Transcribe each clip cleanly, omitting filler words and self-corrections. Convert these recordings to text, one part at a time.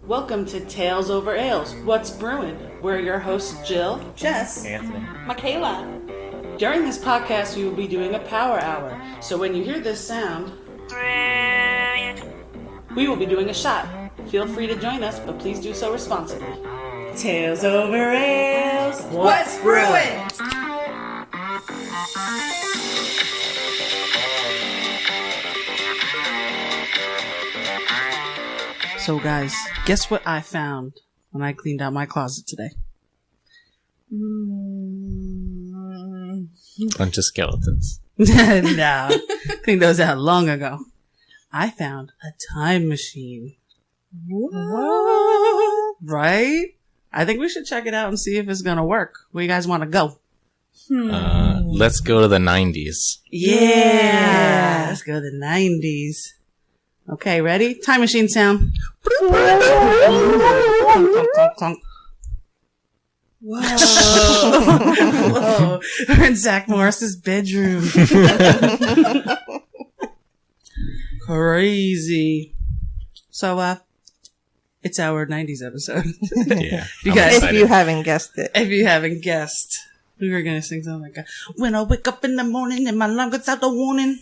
Welcome to Tales Over Ales. What's Brewin? We're your hosts, Jill, Jess, Anthony, Michaela. During this podcast, we will be doing a power hour. So when you hear this sound, we will be doing a shot. Feel free to join us, but please do so responsibly. Tales Over Ales. what's brewing? So guys, guess what I found when I cleaned out my closet today? bunch of skeletons. No, cleaned those out long ago. I found a time machine. What? Right? I think we should check it out and see if it's gonna work. Where you guys want to go? Let's go to the 90s. Yeah, let's go to the 90s. Okay, ready? Time machine sound. Clunk, clunk, clunk. Whoa. Whoa. We're in Zach Morris's bedroom. Crazy. So, it's our 90s episode. Yeah. You I'm guys- If excited. you haven't guessed it. If you haven't guessed, we were going to sing something like, when I wake up in the morning and my alarm gets out the warning.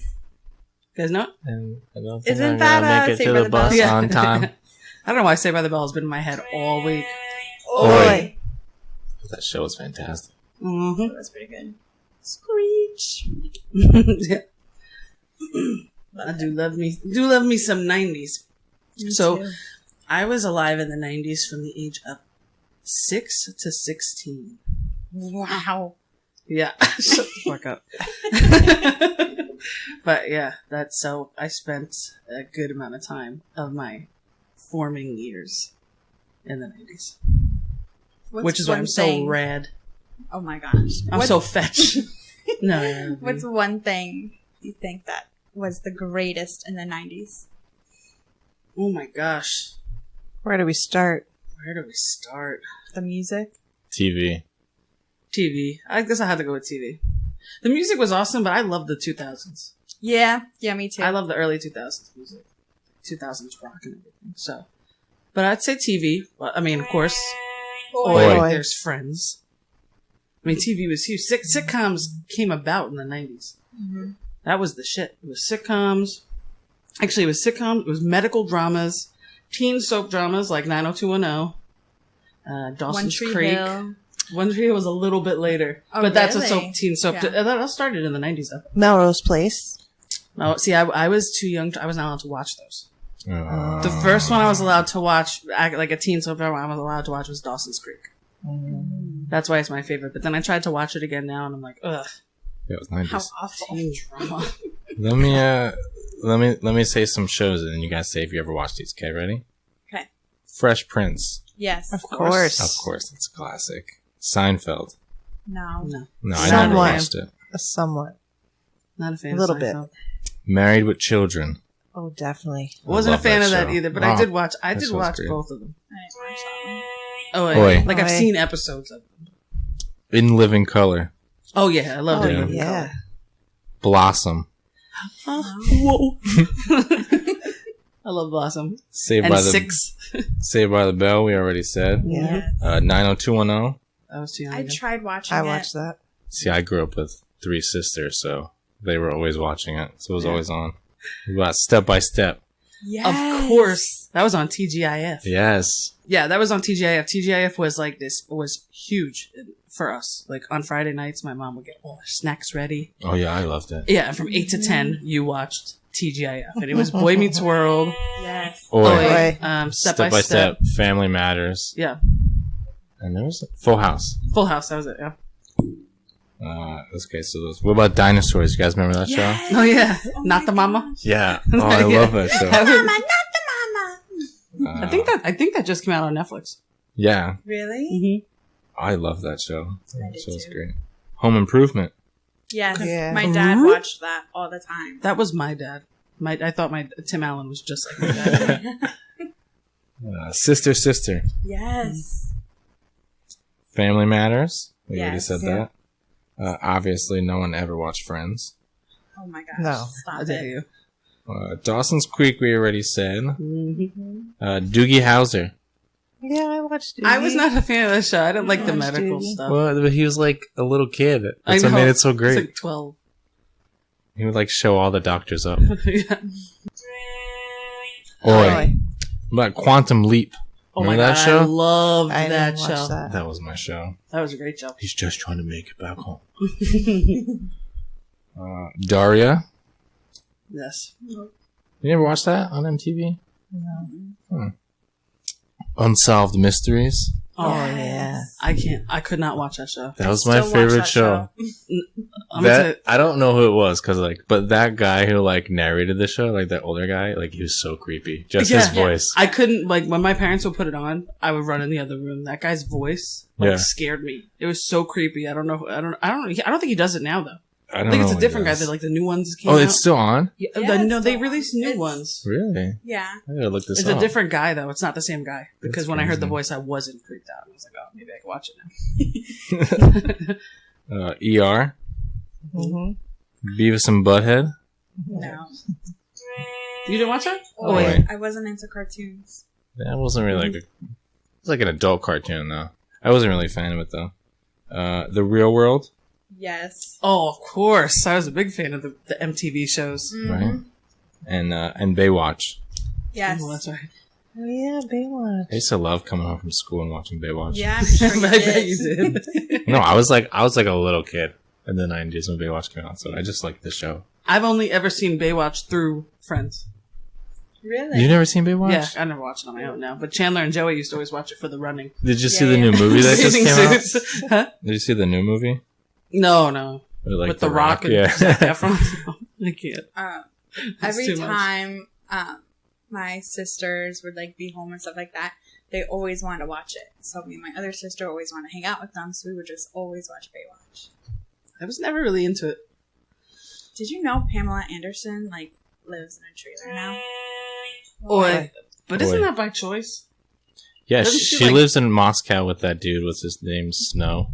You guys know it? And I don't think Isn't I'm that, gonna make it Saved to by the the bus Bell? Yeah. on time. I don't know why Saved by the Bell has been in my head all week. Oi. That show was fantastic. Mm-hmm. That's pretty good. Screech. Yeah. I do love me some 90s. So I was alive in the 90s from the age of 6 to 16. Wow. Yeah. Shut the fuck up. But yeah, that's so I spent a good amount of time of my forming years in the 90s. Which is why I'm so rad. Oh my gosh. I'm so fetch. No. What's one thing you think that was the greatest in the 90s? Oh my gosh. Where do we start? Where do we start? The music? TV. TV. I guess I had to go with TV. The music was awesome, but I love the 2000s. Yeah. Yeah, me too. I love the early 2000s music. 2000s rock and everything. So, but I'd say TV. Well, I mean, of course, Oi. there's Friends. I mean, TV was huge. Sitcoms came about in the 90s. Mm-hmm. That was the shit. It was sitcoms. Actually, it was sitcoms. It was medical dramas, teen soap dramas like 90210, One Dawson's Tree Creek. Hill. One Tree Hill was a little bit later, Oh, but that's a really? teen soap. Yeah. That all started in the 90s, though. Melrose Place. No, see, I was too young. I was not allowed to watch those. Uh, The first one I was allowed to watch, like a teen soap opera, I was allowed to watch was Dawson's Creek. That's why it's my favorite. But then I tried to watch it again now, and I'm like, ugh, it was 90s. How awful. teen drama. Let me say some shows and then you guys say if you ever watched these. Okay, ready? Okay. Fresh Prince. Yes. Of course. Of course, it's a classic. Seinfeld. No. No, No, I never Somewhat. watched it. Somewhat. not a fan. A little of bit. Seinfeld. Married with Children. Oh, definitely. Wasn't a love fan that of that show. either, but Wow. I did watch. I That did show's watch great. both of them. I didn't watch that one. Oh, Oi. like I've Oi. seen episodes of them. In Living Color. Oh yeah, I love Oh, it. yeah. Blossom. Whoa. I love Blossom. Saved And by the 6. Saved by the Bell. We already said. Yeah. Yes. 90210. I was too young. I tried watching I it. watched that. See, I grew up with 3 sisters, so they were always watching it. So it was always on. What about Step by Step? Yes. Of course, that was on TGIF. Yes. Yeah, that was on TGIF. TGIF was like this, was huge for us. Like on Friday nights, my mom would get all her snacks ready. Oh, yeah, I loved it. Yeah, from 8 to 10, you watched TGIF. And it was Boy Meets World, Yes. Oi. Oi. Step by Step. Family Matters. Yeah, And there was Full House. Full House, that was it, yeah. Okay, so those. What about Dinosaurs? You guys remember that show? Oh, yeah. Not the Mama. Yeah. Oh, I Yeah. love that show. That was- Mama, not the mama. Uh, I think that just came out on Netflix. Yeah. Really? Mm-hmm. I love that show. I That did show's too. great. Home Improvement. Yes. Yeah. My dad Mhm. watched that all the time. That was my dad. I thought my Tim Allen was just like my dad. Sister, Sister. Yes. Family Matters. We already Yes. said Yeah. that. Obviously, no one ever watched Friends. Oh my gosh. No. I Stop dare it. you. Dawson's Creek, we already said. Mm-hmm. Doogie Howser. Yeah, I watched it. I was not a fan of that show. I didn't like the Watched medical Duty. stuff. Well, but he was like a little kid. I That's what know. made it so It's great. like 12. He would like show all the doctors up. Yeah. Oi. But Quantum Leap. Oh my Remember god, that show? I loved I that didn't watch show. that. That was my show. That was a great show. He's just trying to make it back home. Daria. Yes. You ever watch that on MTV? No. Unsolved Mysteries. Oh, yeah. I could not watch that show. That was Still my watch favorite that show. I'm gonna That I don't know who it was but that guy who like narrated the show, like that older guy, like he was so creepy. Just his voice. I couldn't, like, when my parents would put it on, I would run in the other room. That guy's voice, like, Yeah. scared me. It was so creepy. I don't know. I don't think he does it now, though. I I don't think know it's a what he different guy does. that, like, the new ones came Oh, out. it's still on? Yeah, Yeah, no, it's they still released on. new It's- ones. Really? Yeah. I gotta look this It's up. a different guy, though. It's not the same guy. Because That's when I heard the crazy. voice, I wasn't creeped out. I was like, oh, maybe I can watch it now. ER. Mm-hmm. Beavis and Butthead. No. You didn't watch that? Oh, wait. wait. I wasn't into cartoons. That wasn't really like it's like an adult cartoon though. I wasn't really a fan of it though. The Real World, Yes. Oh, of course. I was a big fan of the MTV shows. right? And Baywatch. Yes. Oh, that's right. Oh, yeah, Baywatch. I used to love coming home from school and watching Baywatch. Yeah, I'm sure you I did. bet you did. No, I was like a little kid in the 90s when Baywatch came out, so I just liked the show. I've only ever seen Baywatch through Friends. Really? You never seen Baywatch? Yeah, I never watched it on my own now. But Chandler and Joey used to always watch it for the running. Did you see Yeah, the yeah. new movie that just Bathing came out? suits. Huh? Did you see the new movie? No. Like With The Rock and yeah. Zac Efron. I can't. It's Every too much. time my sisters would like be home and stuff like that, they always wanted to watch it. So me and my other sister always wanted to hang out with them, so we would just always watch Baywatch. I was never really into it. Did you know Pamela Anderson like lives in a trailer now? But isn't Boy. that by choice? Yeah, Doesn't she she, like- lives in Moscow with that dude. What's his name? Snow.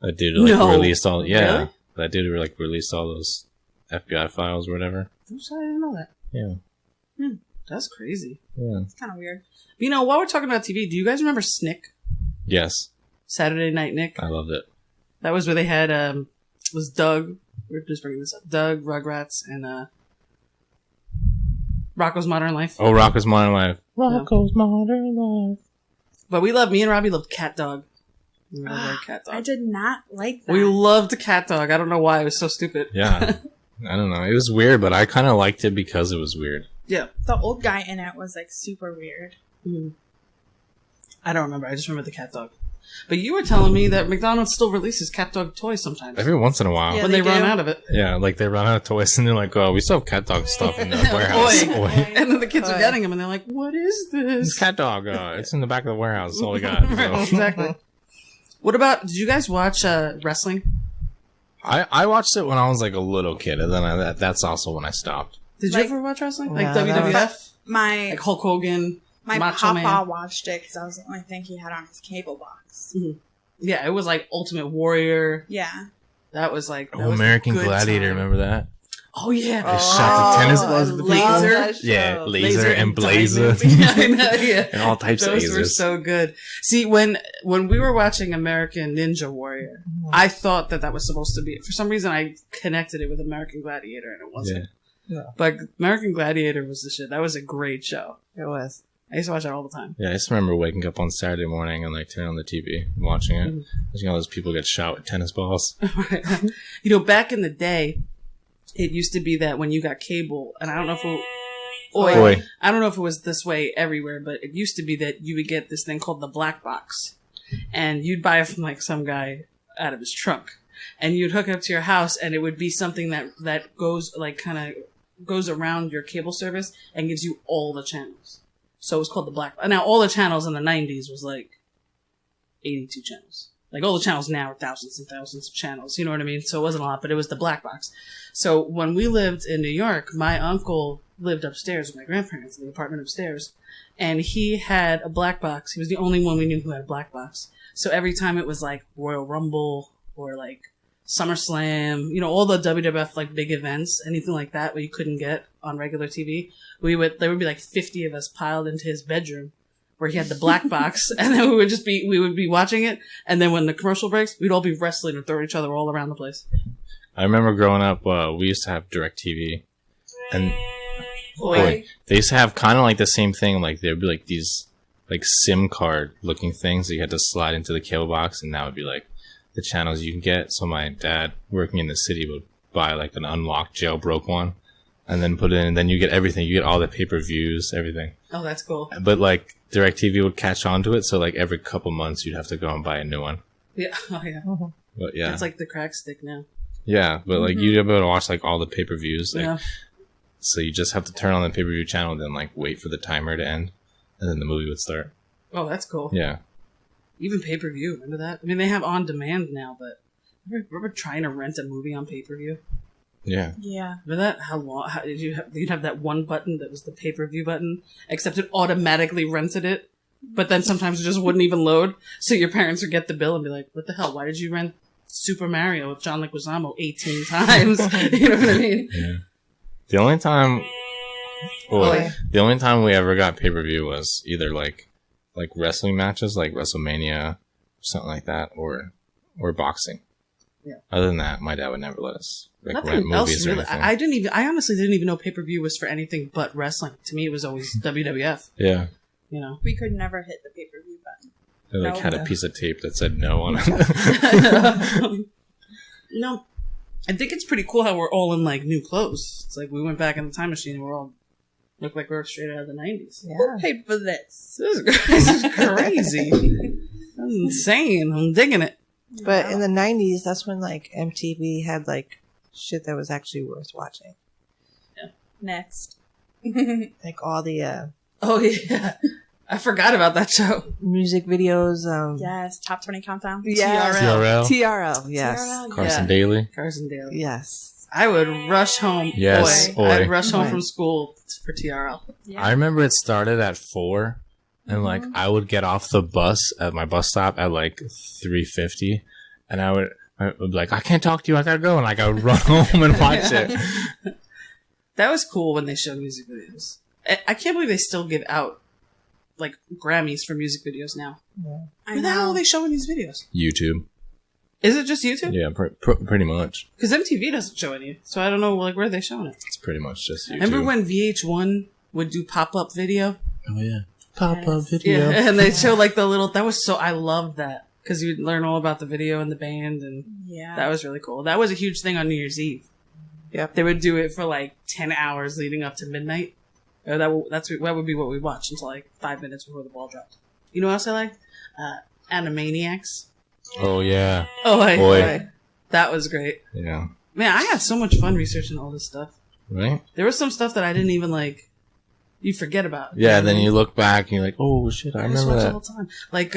That dude who, like No. released all. Yeah, Really? that dude who like released all those FBI files or whatever. I'm sorry, I didn't know that. Yeah, That's crazy. yeah. It's kind of weird. You know, while we're talking about TV, do you guys remember Snick? Yes, Saturday Night Nick? I loved it. That was where they had, was Doug, we're just bringing this up, Doug, Rugrats, and, Rocco's Modern Life. Oh, Rocco's Modern Life. Rocco's Modern Life. But me and Robbie loved Cat Dog. We really loved Cat Dog. I did not like that. We loved Cat Dog. I don't know why. It was so stupid. Yeah, I don't know. It was weird, but I kind of liked it because it was weird. Yeah. The old guy in it was like super weird. Mhm. I don't remember. I just remember the Cat Dog. But you were telling me that McDonald's still releases Cat Dog toys sometimes. Every once in a while. Yeah, when they they run do. out of it. Yeah, like they run out of toys and they're like, "Oh, we still have Cat Dog stuff in the warehouse." Oi. Oi. And then the kids are Oi. getting them and they're like, what is this? It's Cat Dog. It's in the back of the warehouse. That's all we got. Right, So. exactly. What about, did you guys watch wrestling? I watched it when I was like a little kid, and then that's also when I stopped. Did Like- you ever watch wrestling? Like No, that WWF? My Like Hulk Hogan? my Macho papa Man. watched it because that was the only thing he had on his cable box. Yeah, it was like Ultimate Warrior. Yeah. That was like that Oh, was a American good Gladiator, time. remember that? Oh yeah. They shot the tennis balls with the Laser. people. That Yeah, show. laser and blazer. diamond. Yeah, I know, yeah. And all types Those of were lasers. so good. See, when we were watching American Ninja Warrior, I thought that was supposed to be. For some reason, I connected it with American Gladiator, and it wasn't. Yeah. But American Gladiator was the shit. That was a great show. It was. I used to watch that all the time. Yeah, I just remember waking up on Saturday morning and like turning on the TV and watching it. Mhm. Watching all those people get shot with tennis balls. You know, back in the day, it used to be that when you got cable, and I don't know if it, Oi. I don't know if it was this way everywhere, but it used to be that you would get this thing called the black box, and you'd buy it from like some guy out of his trunk, and you'd hook it up to your house, and it would be something that goes like kind of goes around your cable service and gives you all the channels. So it was called the black. Now all the channels in the 90s was like 82 channels. Like all the channels now are thousands and thousands of channels. You know what I mean? So it wasn't a lot, but it was the black box. So when we lived in New York, my uncle lived upstairs with my grandparents in the apartment upstairs, and he had a black box. He was the only one we knew who had a black box. So every time it was like Royal Rumble or like SummerSlam, you know, all the WWF like big events, anything like that where you couldn't get on regular TV, there would be like 50 of us piled into his bedroom where he had the black box, and then we would be watching it, and then when the commercial breaks, we'd all be wrestling and throwing each other all around the place. I remember growing up, we used to have DirecTV, and they used to have kind of like the same thing. Like there'd be like these like SIM card looking things that you had to slide into the cable box, and that would be like the channels you can get. So my dad, working in the city, would buy like an unlocked jailbroke one, and then put it in, and then you get everything. You get all the pay-per-views, everything. Oh, that's cool. But like DirecTV would catch on to it, so like every couple months you'd have to go and buy a new one. Yeah. Oh, yeah. But yeah, It's like the crack stick now. yeah. But like you'd be able to watch like all the pay-per-views. Like, Yeah. so you just have to turn on the pay-per-view channel, and then like wait for the timer to end, and then the movie would start. Oh, that's cool. Yeah. Even pay-per-view, remember that? I mean, they have on-demand now, but remember trying to rent a movie on pay-per-view? Yeah. Yeah. Remember that? How did you'd have that one button that was the pay-per-view button, except it automatically rented it, but then sometimes it just wouldn't even load, so your parents would get the bill and be like, what the hell, why did you rent Super Mario with John Leguizamo 18 times? You know what I mean? Yeah. The only time we ever got pay-per-view was either like wrestling matches, like WrestleMania, something like that, or boxing. Yeah. Other than that, my dad would never let us like rent Nothing else movies or really. anything. I honestly didn't even know pay-per-view was for anything but wrestling. To me, it was always WWF. Yeah. You know. We could never hit the pay-per-view button. They like No. had a piece of tape that said no on it. No, I think it's pretty cool how we're all in like new clothes. It's like we went back in the time machine and we're all look like we're straight out of the 90s. Who paid for this? This is crazy. That's insane. I'm digging it. But in the 90s, that's when like MTV had like shit that was actually worth watching. Next. Like all the Oh yeah, I forgot about that show. music videos. Yes, top 20 countdown. Yes. TRL. TRL. Yes. TRL, Carson Yeah. Daly. Carson Daly. Yes. I would rush home. Yes, Boy, oi. I'd rush home Oi. from school for TRL. Yeah. I remember it started at 4, and like I would get off the bus at my bus stop at like 3:50, and I would be like, I can't talk to you, I gotta go, and like I would run home and watch it. That was cool when they showed music videos. I can't believe they still give out like Grammys for music videos now. I Where the hell know. are they showing these videos? YouTube. Is it just YouTube? Yeah, pretty much. Because MTV doesn't show any, so I don't know like where are they showing it. It's pretty much just YouTube. Remember when VH1 would do pop-up video? Oh yeah, pop-up Yes. video. Yeah, and they'd show like the little. That was so. I loved that because you'd learn all about the video and the band, and Yeah. that was really cool. That was a huge thing on New Year's Eve. Yep. They would do it for like 10 hours leading up to midnight. That would be what we watched until like 5 minutes before the ball dropped. You know what else I liked? Animaniacs. Oh yeah, Oh, Oi. that was great. yeah. Man, I had so much fun researching all this stuff. Right? There was some stuff that I didn't even like. You forget about. Yeah, then you look back and you're like, oh shit, I I just remember watch it that. all the time. Like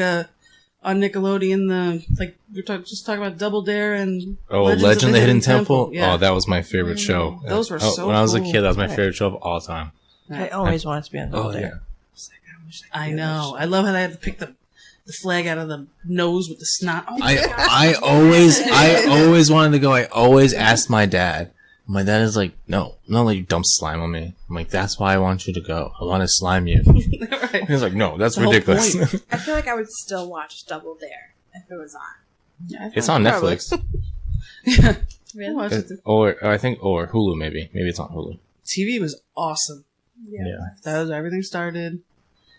on Nickelodeon, we're just talking about Double Dare and Oh, Legends Legend of the Hidden Temple. Yeah. Oh, that was my favorite show. Those were so when I was a cool. kid, that was my favorite show of all time. I always wanted to be on Double Oh Dare. yeah. I know. I love how they had to pick the flag out of the nose with the snot. Oh, I always wanted to go. I always asked my dad. My dad is like, no, not like you dump slime on me. I'm like, that's why I want you to go. I want to slime you. right. He's like, no, that's The whole ridiculous. point. I feel like I would still watch Double Dare if it was on. Yeah, It's on Probably. Netflix. Yeah. Really? Watch it. Or Hulu maybe. Maybe it's on Hulu. TV was awesome. Yeah. That was everything started,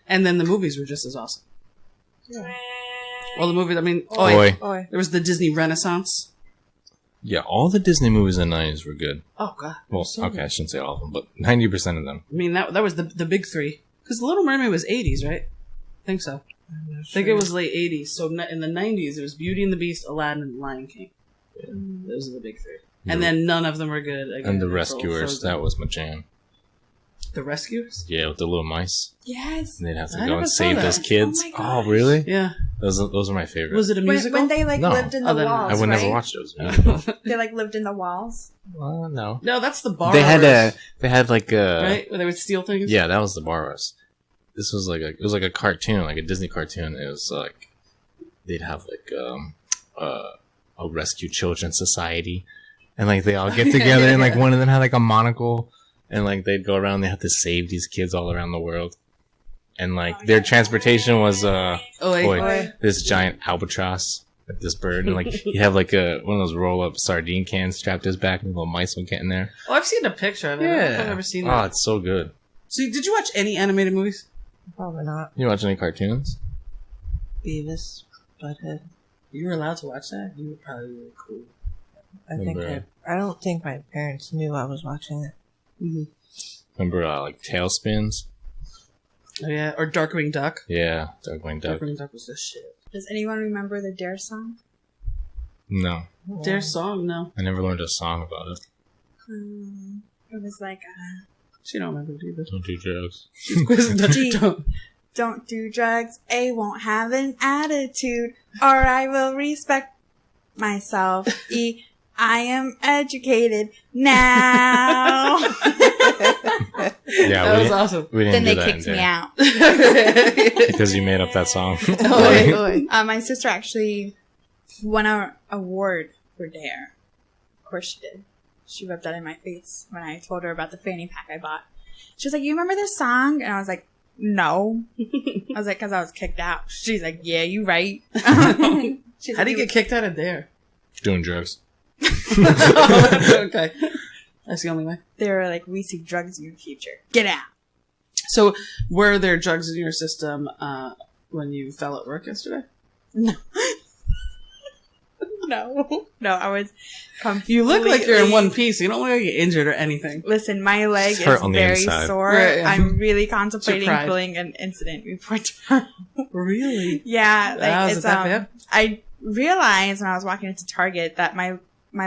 and then the movies were just as awesome. Yeah. Well, the movies. I mean, Oi. Oi. there was the Disney Renaissance. Yeah, all the Disney movies in the 90s were good. Oh God. Well, So okay, I shouldn't say all of them, but 90% of them. I mean, that was the big three. Because The Little Mermaid was 80s, right? I think so. I think it was late 80s. So in the 90s, it was Beauty and the Beast, Aladdin, and Lion King. Those are the big three. And then none of them were good. Again, And The until Rescuers, Frozen. that was my jam. The Rescuers? Yeah, with the little mice. Yes. And they'd have to I go never and saw save that. those kids. Oh my Oh, gosh. really? Yeah. Those are my favorite. Was it a musical? When they No. lived in the Oh, then walls, I would never right? watch those. They lived in the walls. Well, no. No, that's the bar. They had like a Right? Where they would steal things? Yeah, that was the Borrowers. This was like a cartoon, like a Disney cartoon. It was like they'd have like a rescue children's society, and like they all get together, and like one of them had like a monocle, and like they'd go around. They have to save these kids all around the world, and like their transportation was Oi. this giant albatross, like this bird, and like he had like one of those roll up sardine cans strapped to his back, and little mice would get in there. Oh, I've seen a picture of it. I've never seen that. Oh, it's so good. So, did you watch any animated movies? Probably not. You watch any cartoons? Beavis, Butthead. You were allowed to watch that? You were probably really cool. I don't think my parents knew I was watching it. Mm-hmm. Remember like Tailspins? Oh, yeah. Or Darkwing Duck. Yeah, Darkwing Duck. Darkwing Duck was the shit. Does anyone remember the Dare song? No, Their song, no. I never learned a song about it. It was like, She don't remember it either. Don't do drugs. don't do drugs, A won't have an attitude, or I will respect myself. E, I am educated now. Yeah, That was awesome. We didn't Then do they that kicked in me Dare. out. Because you made up that song. My sister actually won an award for Dare. Of course she did. She rubbed that in my face when I told her about the fanny pack I bought. She was like, "You remember this song?" And I was like, "No." I was like, "Because I was kicked out." She's like, "Yeah, you right." How do you get kicked out of Dare? Doing drugs. Okay. That's the only way. They were like, "We see drugs in your future. Get out." So, were there drugs in your system when you fell at work yesterday? No. No, I was completely... You look like you're in one piece. You don't look like you're injured or anything. Listen, my leg is hurt on the very inside. sore. Right, yeah. I'm really contemplating pride. filling an incident report tomorrow. Really? Yeah, Wow, like is it's it that bad? I realized when I was walking into Target that my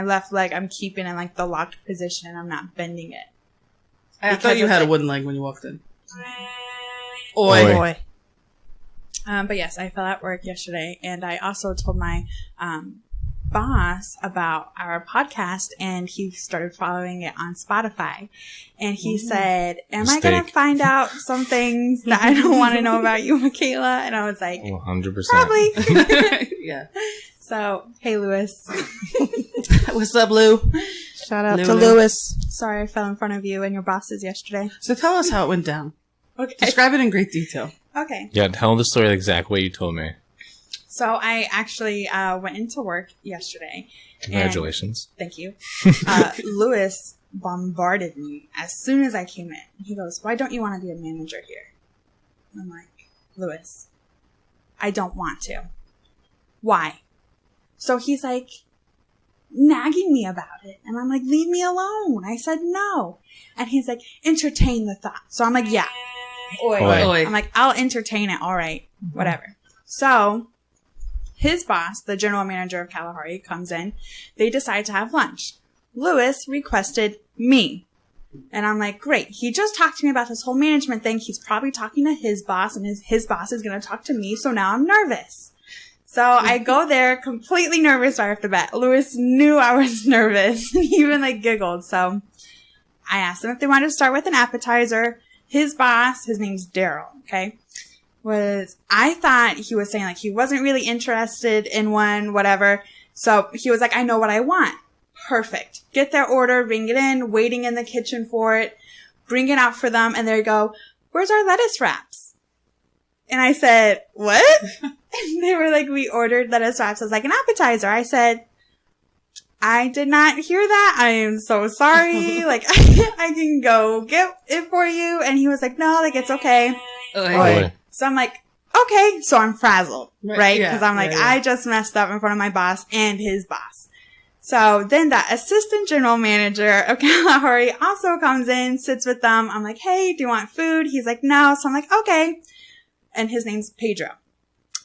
left leg I'm keeping in like the locked position and I'm not bending it. I thought you it's had a like- wooden leg when you walked in. Oi. Boy. But yes, I fell at work yesterday, and I also told my boss about our podcast, and he started following it on Spotify. And he said, "Am I going to Mistake. find out some things that I don't want to know about you, Michaela?" And I was like, 100%. "Probably." Yeah. So, hey, Lewis. What's up, Lou? Shout out Lou, to Lou. Lewis. Sorry I fell in front of you and your bosses yesterday. So tell us how it went down. Okay. Describe it in great detail. Okay. Yeah, tell the story the exact way you told me. So I actually went into work yesterday. Congratulations. Thank you. Lewis bombarded me as soon as I came in. He goes, "Why don't you want to be a manager here?" And I'm like, "Lewis, I don't want to." "Why?" So he's like nagging me about it. And I'm like, "Leave me alone." I said no. And he's like, "Entertain the thought." So I'm like, "Yeah." Oi. Oi. I'm like, "I'll entertain it. All right. Whatever." So his boss, the general manager of Kalahari, comes in. They decide to have lunch. Lewis requested me. And I'm like, great. He just talked to me about this whole management thing. He's probably talking to his boss, and his boss is going to talk to me. So now I'm nervous. So I go there completely nervous right off the bat. Lewis knew I was nervous. He even like giggled. So I asked him if they wanted to start with an appetizer. His boss, his name's Daryl, okay, I thought he was saying like he wasn't really interested in one, whatever. So he was like, "I know what I want." Perfect. Get their order, bring it in, waiting in the kitchen for it, bring it out for them, and they go, "Where's our lettuce wraps?" And I said, "What?" And they were like, "We ordered lettuce wraps as like an appetizer." I said, "I did not hear that. I am so sorry. Like, I can go get it for you." And he was like, "No, like, it's okay." Oi. So I'm like, okay. So I'm frazzled, right? Yeah, Because I'm like, yeah. I just messed up in front of my boss and his boss. So then the assistant general manager of Kalahari also comes in, sits with them. I'm like, "Hey, do you want food?" He's like, "No." So I'm like, okay. And his name's Pedro.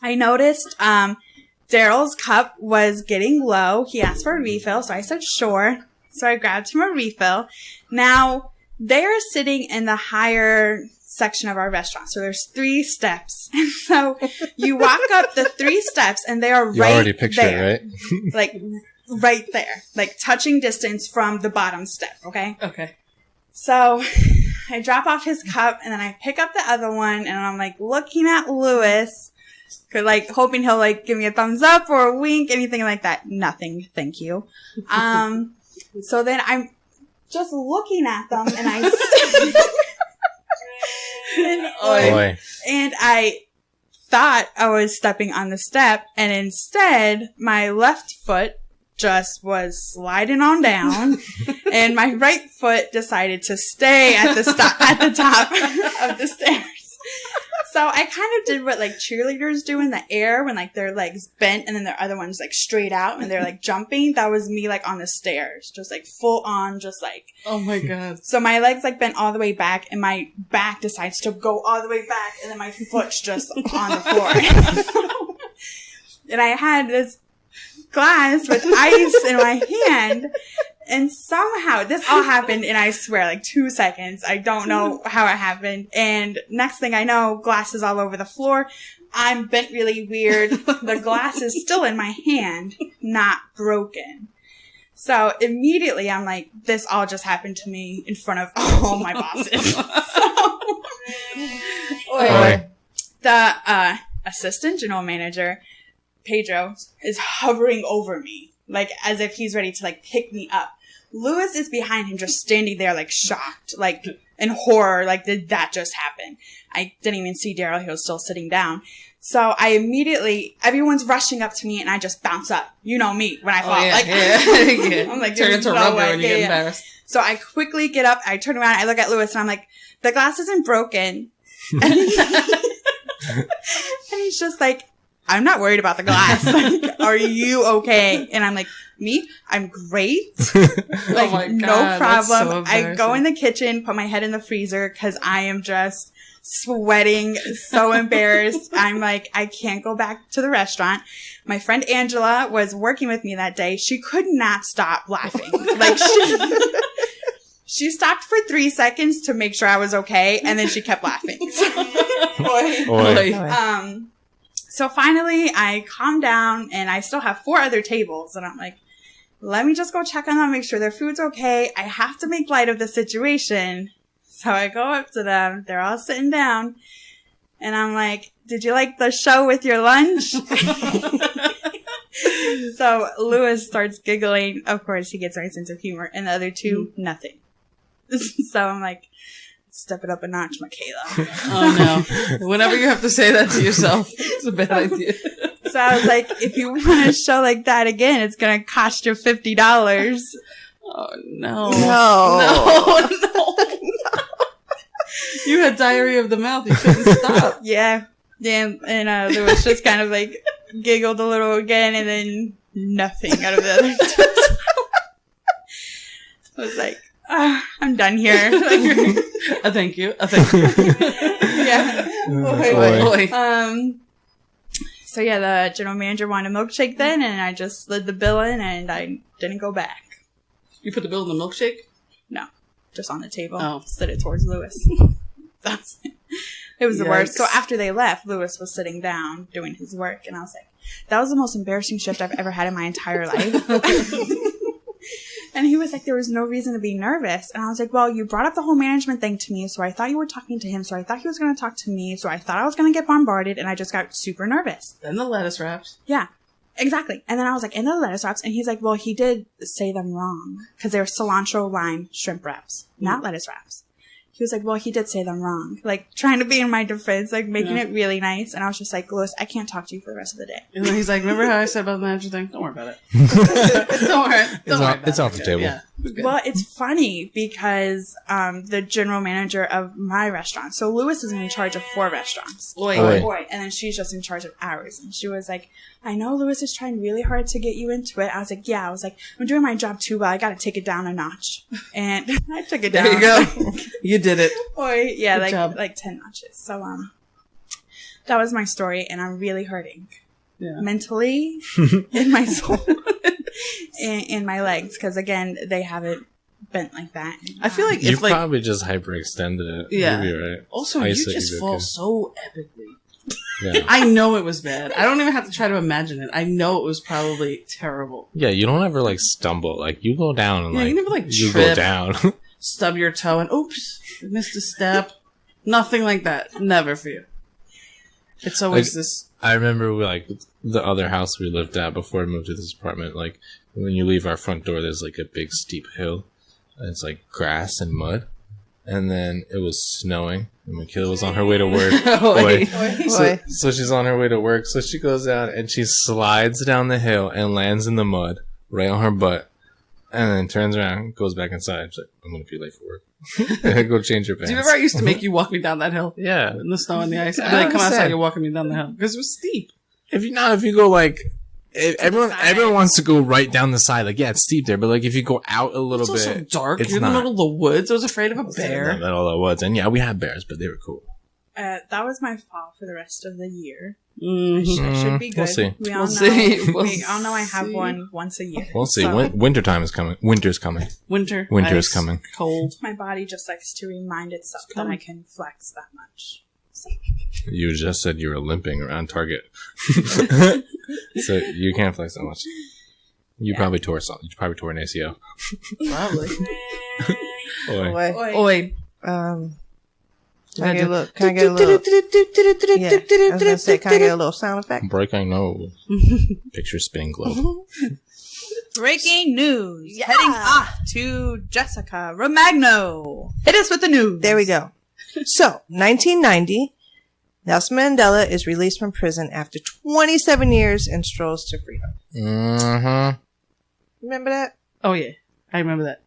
I noticed, Daryl's cup was getting low. He asked for a refill. So I said, sure. So I grabbed him a refill. Now they're sitting in the higher section of our restaurant. So there's 3 steps. And so you walk up the 3 steps and they are You right already picture there. it, right? Like right there, like touching distance from the bottom step. Okay. Okay. So I drop off his cup and then I pick up the other one and I'm like looking at Lewis, like hoping he'll like give me a thumbs up or a wink, anything like that. Nothing. Thank you. So then I'm just looking at them and Oi. And I thought I was stepping on the step, and instead my left foot just was sliding on down, and my right foot decided to stay at the top of the stairs. So I kind of did what like cheerleaders do in the air when like their legs bent and then their other one's like straight out and they're like jumping. That was me like on the stairs, just like full on, just like. Oh my God. So my legs like bent all the way back and my back decides to go all the way back and then my foot's just on the floor. And I had this glass with ice in my hand. And somehow, this all happened in, I swear, like 2 seconds. I don't know how it happened. And next thing I know, glass is all over the floor. I'm bent really weird. The glass is still in my hand, not broken. So immediately I'm like, this all just happened to me in front of all my bosses. Oi. The assistant general manager, Pedro, is hovering over me, like as if he's ready to like pick me up. Lewis is behind him, just standing there, like shocked, like in horror, like did that just happen? I didn't even see Daryl; he was still sitting down. So I immediately, everyone's rushing up to me, and I just bounce up. You know me when I fall, Yeah. I'm like, turn into rubber when you get yeah. embarrassed. So I quickly get up, I turn around, I look at Lewis, and I'm like, the glass isn't broken, and he's just like, I'm not worried about the glass. Like, are you okay? And I'm like, me? I'm great. Like, Oh my God, no that's problem. so I go in the kitchen, put my head in the freezer because I am just sweating, so embarrassed. I'm like, I can't go back to the restaurant. My friend Angela was working with me that day. She could not stop laughing. Like, she stopped for 3 seconds to make sure I was okay, and then she kept laughing. Oi. So finally, I calm down, and I still have 4 other tables, and I'm like, let me just go check on them, make sure their food's okay. I have to make light of the situation. So I go up to them. They're all sitting down, and I'm like, did you like the show with your lunch? So Lewis starts giggling. Of course, he gets my sense of humor, and the other 2, nothing. So I'm like, step it up a notch, Michaela. Oh no. Whenever you have to say that to yourself, it's a bad idea. So I was like, if you want a show like that again, it's going to cost you $50. Oh no. No. You had diarrhea of the mouth. You couldn't stop. Yeah. Yeah. And Lewis just kind of like giggled a little again and then nothing out of the other 2. I was like, I'm done here. Thank you. Thank you. Yeah. Oi. So yeah, the general manager wanted a milkshake then, and I just slid the bill in, and I didn't go back. You put the bill in the milkshake? No, just on the table. Oh. Slid it towards Lewis. That's it. It was the worst. So after they left, Lewis was sitting down doing his work, and I was like, that was the most embarrassing shift I've ever had in my entire life. And he was like, there was no reason to be nervous. And I was like, well, you brought up the whole management thing to me, so I thought you were talking to him, so I thought he was going to talk to me, so I thought I was going to get bombarded, and I just got super nervous. Then the lettuce wraps. Yeah, exactly. And then I was like, and the lettuce wraps, and he's like, well, he did say them wrong, because they were cilantro, lime, shrimp wraps, not lettuce wraps. He was like, well, he did say them wrong. Like, trying to be in my defense, like, making it really nice. And I was just like, Lewis, I can't talk to you for the rest of the day. And then he's like, remember how I said about the manager thing? Don't worry about it. Don't worry. It's off the table. Yeah. Good. Well, it's funny because the general manager of my restaurant, so Lewis is in charge of 4 restaurants. Oi. And then she's just in charge of ours. And she was like, I know Lewis is trying really hard to get you into it. I was like, yeah. I was like, I'm doing my job too well. I got to take it down a notch. And I took it down. There you go. You did it. Yeah, Good job. like 10 notches. So, that was my story, and I'm really hurting. Yeah. Mentally, in my soul, and in my legs, because again, they haven't bent like that. I feel like You if like probably just hyperextended it. Yeah. Maybe, right? also Ice you it, just you'd be fall okay. so epically. Yeah. I know it was bad. I don't even have to try to imagine it. I know it was probably terrible. Yeah, you don't ever like stumble. Like you go down and Yeah, like you never, like, you trip. go down. Stub your toe and oops, I missed a step. Nothing like that. Never for you. It's always Like, this. I remember like the other house we lived at before I moved to this apartment. Like when you leave our front door, there's like a big steep hill, and it's like grass and mud. and then it was snowing, and Michaela was on her way to work. Oi. So she's on her way to work, so she goes out and she slides down the hill and lands in the mud right on her butt, and then turns around, goes back inside. She's like, I'm gonna be late for work. Go change your pants. Do you remember I used to make you walk me down that hill? Yeah. In the snow and the ice. I'd be like, come outside, you're walking me down the hill. Because it was steep. If you go like, everyone wants to go right down the side. Like, yeah, it's steep there, but like if you go out a little It's bit, also dark. it's You're in the not. middle of the woods. I was afraid of a In the bear. middle of the woods, and yeah, we had bears, but they were cool. That was my fall for the rest of the year. Mm-hmm. It should be good. We'll see. We all We'll know. see. We all know I have one once a year. We'll see. So, Winter time is coming. Winter's coming. Winter. Winter is ice, coming. Cold. my body just likes to remind itself that I can flex that much. You just said you were limping around Target, so you can't flex that much. You probably tore something. You probably tore an ACL. Probably. Boy. Oi. Can I get a little? Yeah, I was gonna say, can I get a little sound effect? Breaking nose. Picture spinning globe. Breaking news. Heading off to Jessica Romagno. Hit us with the news. There we go. So, 1990, Nelson Mandela is released from prison after 27 years and strolls to freedom. Mm-hmm. Remember that? Oh, yeah. I remember that.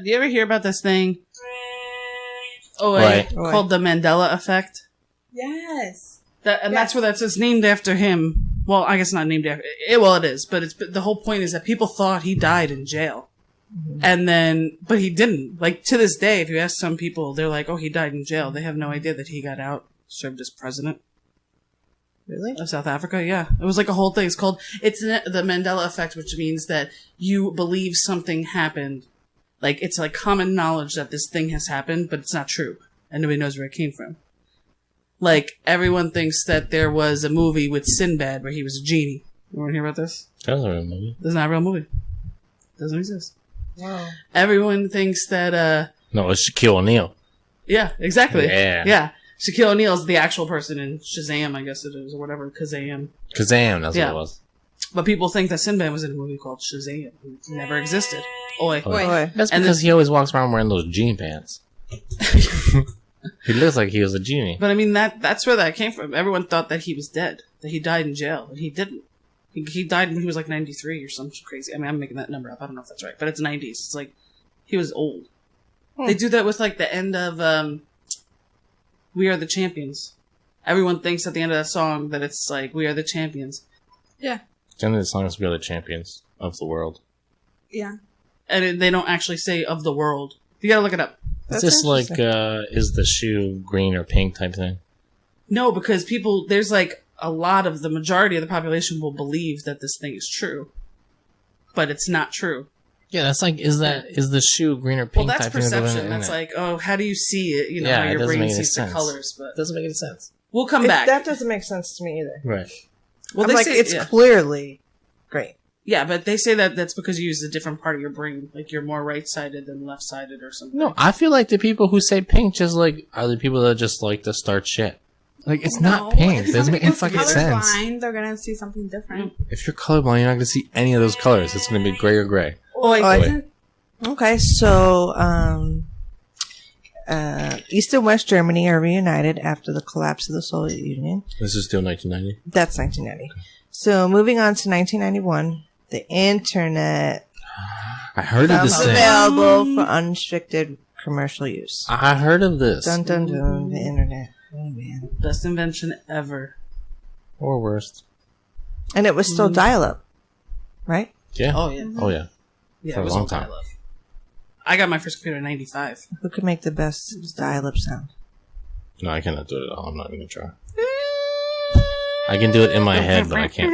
Do you ever hear about this thing? Oh, Right. called the Mandela effect? Yes. That's where it's named after him. Well, I guess not named after. It is, but the whole point is that people thought he died in jail. And but he didn't. Like, to this day, if you ask some people, they're like, oh, he died in jail. They have no idea that he got out, served as president Really? of South Africa. Yeah. It was like a whole thing. It's the Mandela effect, which means that you believe something happened. Like, it's like common knowledge that this thing has happened, but it's not true. And nobody knows where it came from. Like, everyone thinks that there was a movie with Sinbad where he was a genie. You want to hear about this? That was a real movie. This is not a real movie. Doesn't exist. Wow. Everyone thinks that, No, it's Shaquille O'Neal. yeah, exactly. Yeah. Yeah. Shaquille O'Neal is the actual person in Shazam, I guess it is, or whatever, Kazam. Kazam, that's Yeah. what it was. But people think that Sinbad was in a movie called Shazam. It never existed. Oi. Boy. That's And because he always walks around wearing those jean pants. He looks like he was a genie. But I mean, that's where that came from. Everyone thought that he was dead, that he died in jail, and he didn't. He died when he was like 93 or something crazy. I mean, I'm making that number up. I don't know if that's right, but it's 90s. It's like, he was old. They do that with like the end of, We Are the Champions. Everyone thinks at the end of that song that it's like, we are the champions. The end of the song is We Are the Champions of the World. Yeah. And they don't actually say of the world. You gotta look it up. Is That's this like, interesting. is the shoe green or pink type thing? No, because there's like the majority of the population will believe that this thing is true. But it's not true. Yeah, that's like, is the shoe green or Well, pink that's type thing? perception. That's like, oh, how do you see it? You know, Yeah, how it your doesn't brain make any sees the sense. colors. But It doesn't make any sense. we'll come back. That doesn't make sense to me either. Right. Well, I'm they like, say, it's yeah. clearly great. Yeah, but they say that that's because you use a different part of your brain. Like, you're more right-sided than left-sided or something. No, I feel like the people who say pink just like are the people that just like to start shit. Like, it's not pink. It doesn't make any fucking sense. Colorblind, they're gonna see something different. If you're colorblind, you're not going to see any of those colors. It's going to be gray or gray. Oi. Okay, so East and West Germany are reunited after the collapse of the Soviet Union. This is still 1990. That's 1990. So moving on to 1991, the internet I heard of this becomes thing. available for unrestricted commercial use. I heard of this. Dun dun dun, the internet. Oh man. Best invention ever. Or worst. And it was still dial-up, right? Yeah. Oh, yeah. Oh, yeah. Yeah, For it a was long all time. dial-up. I got my first computer in 95. Who could make the best dial-up sound? No, I cannot do it at all. I'm not going to try. I can do it in my head, but I can't.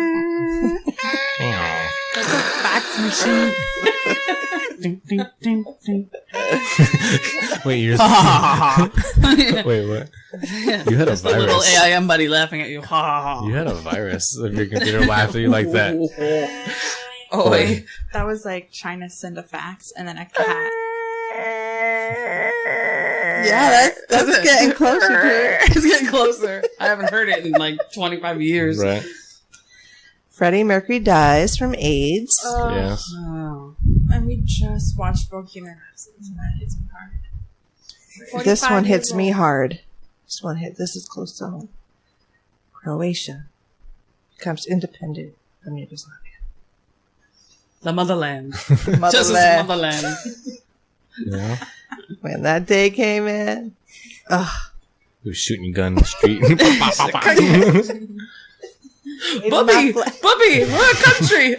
Meow. That's a fax machine. Ding, ding, ding, ding. Wait, you're. Wait, what? You had a That's the little virus. AIM buddy laughing at you. Ha ha ha. You had a virus of your computer laughed at you like that. Oh, wait. That was like trying to send a fax and then a cat. Yeah, that's getting closer to it. It's getting closer. I haven't heard it in like 25 years. Right? Freddie Mercury dies from AIDS. Yes. Oh. And we just watched Bohemian Rhapsody tonight. It's hard. This 45 one hits years me old. hard. This is close to home. Croatia becomes independent from Yugoslavia. The motherland. Motherland. Just as motherland. Yeah. When that day came in, He was shooting a gun in the street. Bubby! Bubby! What country?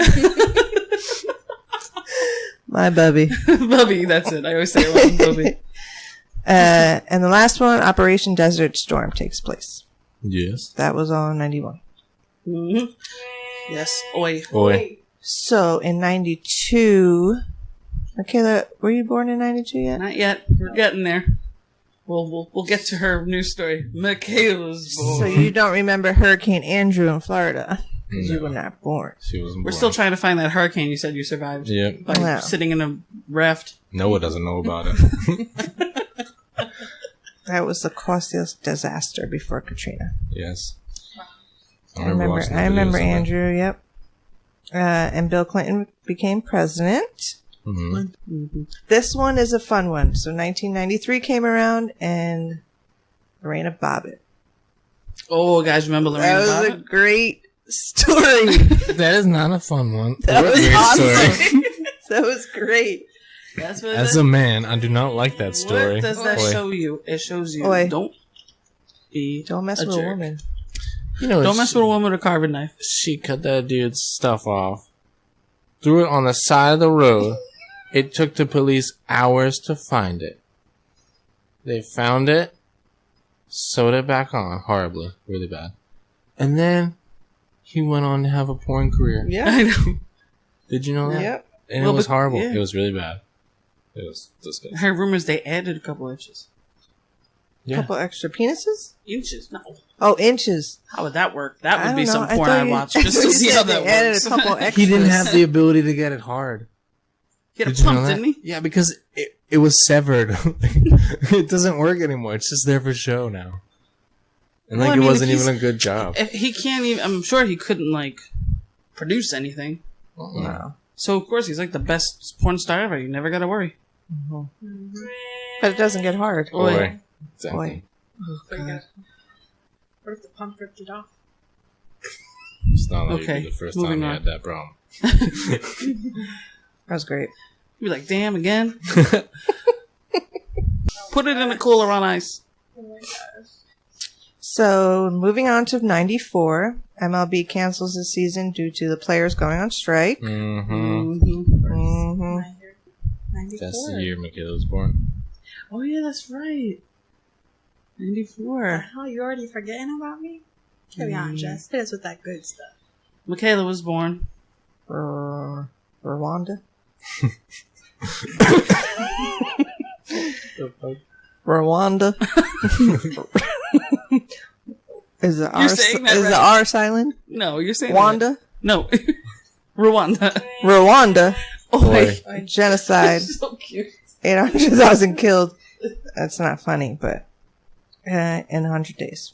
my bubby. Bubby, that's it. I always say it wrong. Bubby. And the last one, Operation Desert Storm, takes place. Yes. That was all in 91. Mm-hmm. Yes. Oi. Boy. So in 92, Michaela, were you born in 92 yet? Not yet. We're getting there. We'll get to her news story. Michaela's born. So you don't remember Hurricane Andrew in Florida? Because you No. were not born. She wasn't We're born. still trying to find that hurricane you said you survived. Yep. By Wow. sitting in a raft. Noah doesn't know about it. That was the costliest disaster before Katrina. Yes. I remember watching the videos Andrew, of it. yep. And Bill Clinton became president. Mhm. Mm-hmm. This one is a fun one. So 1993 came around and Lorena Bobbitt. Oh, guys, remember Lorena That was a Bobbitt? great story. That is not a fun one. That was Great awesome. story. That was great. That's what As a man, I do not like that story. What does that Boy. show you? It shows you Oi. don't be Don't mess with jerk. a woman. You know, Don't mess with a woman with a carving knife. She cut that dude's stuff off, threw it on the side of the road. It took the police hours to find it. They found it, sewed it back on horribly, really bad. And then he went on to have a porn career. Yeah. I know. Did you know that? Yep. And Well, it was but- horrible. yeah. It was really bad. It was I disgusting. heard rumors they added a couple inches. Yeah. Couple extra penises? Inches? No. Oh, inches. How would that work? That I would be don't know. some I porn thought I'd you- watch I just thought to you see said how they that added works. a couple extras. He didn't have the ability to get it hard. He had a Did you know pump, that? didn't he? Yeah, because it was severed. It doesn't work anymore. It's just there for show now. And Well, like I mean, it wasn't if even a good job. If he can't even, I'm sure he couldn't, like, produce anything. No. So, of course, he's like the best porn star ever. You never got to worry. But it doesn't get hard. Oi. Boy. Exactly. Boy. What if the pump ripped it off? It's not like Okay, the first moving time you on. had that problem. That was great. You'd be like, damn, again? Put it in a cooler on ice. So, moving on to 94, MLB cancels the season due to the players going on strike. Mm-hmm. Mm-hmm. 94. That's the year Michaela was born. Oh, yeah, that's right. The 94. hell, you already forgetting about me? Carry on, Jess. Hit us with that good stuff. Michaela was born. Rwanda? Rwanda? Is the R, saying that is the right. R silent? No, you're saying Wanda? No. Rwanda. Rwanda. Boy. Genocide. So cute. 800,000 killed. That's not funny, but in 100 days.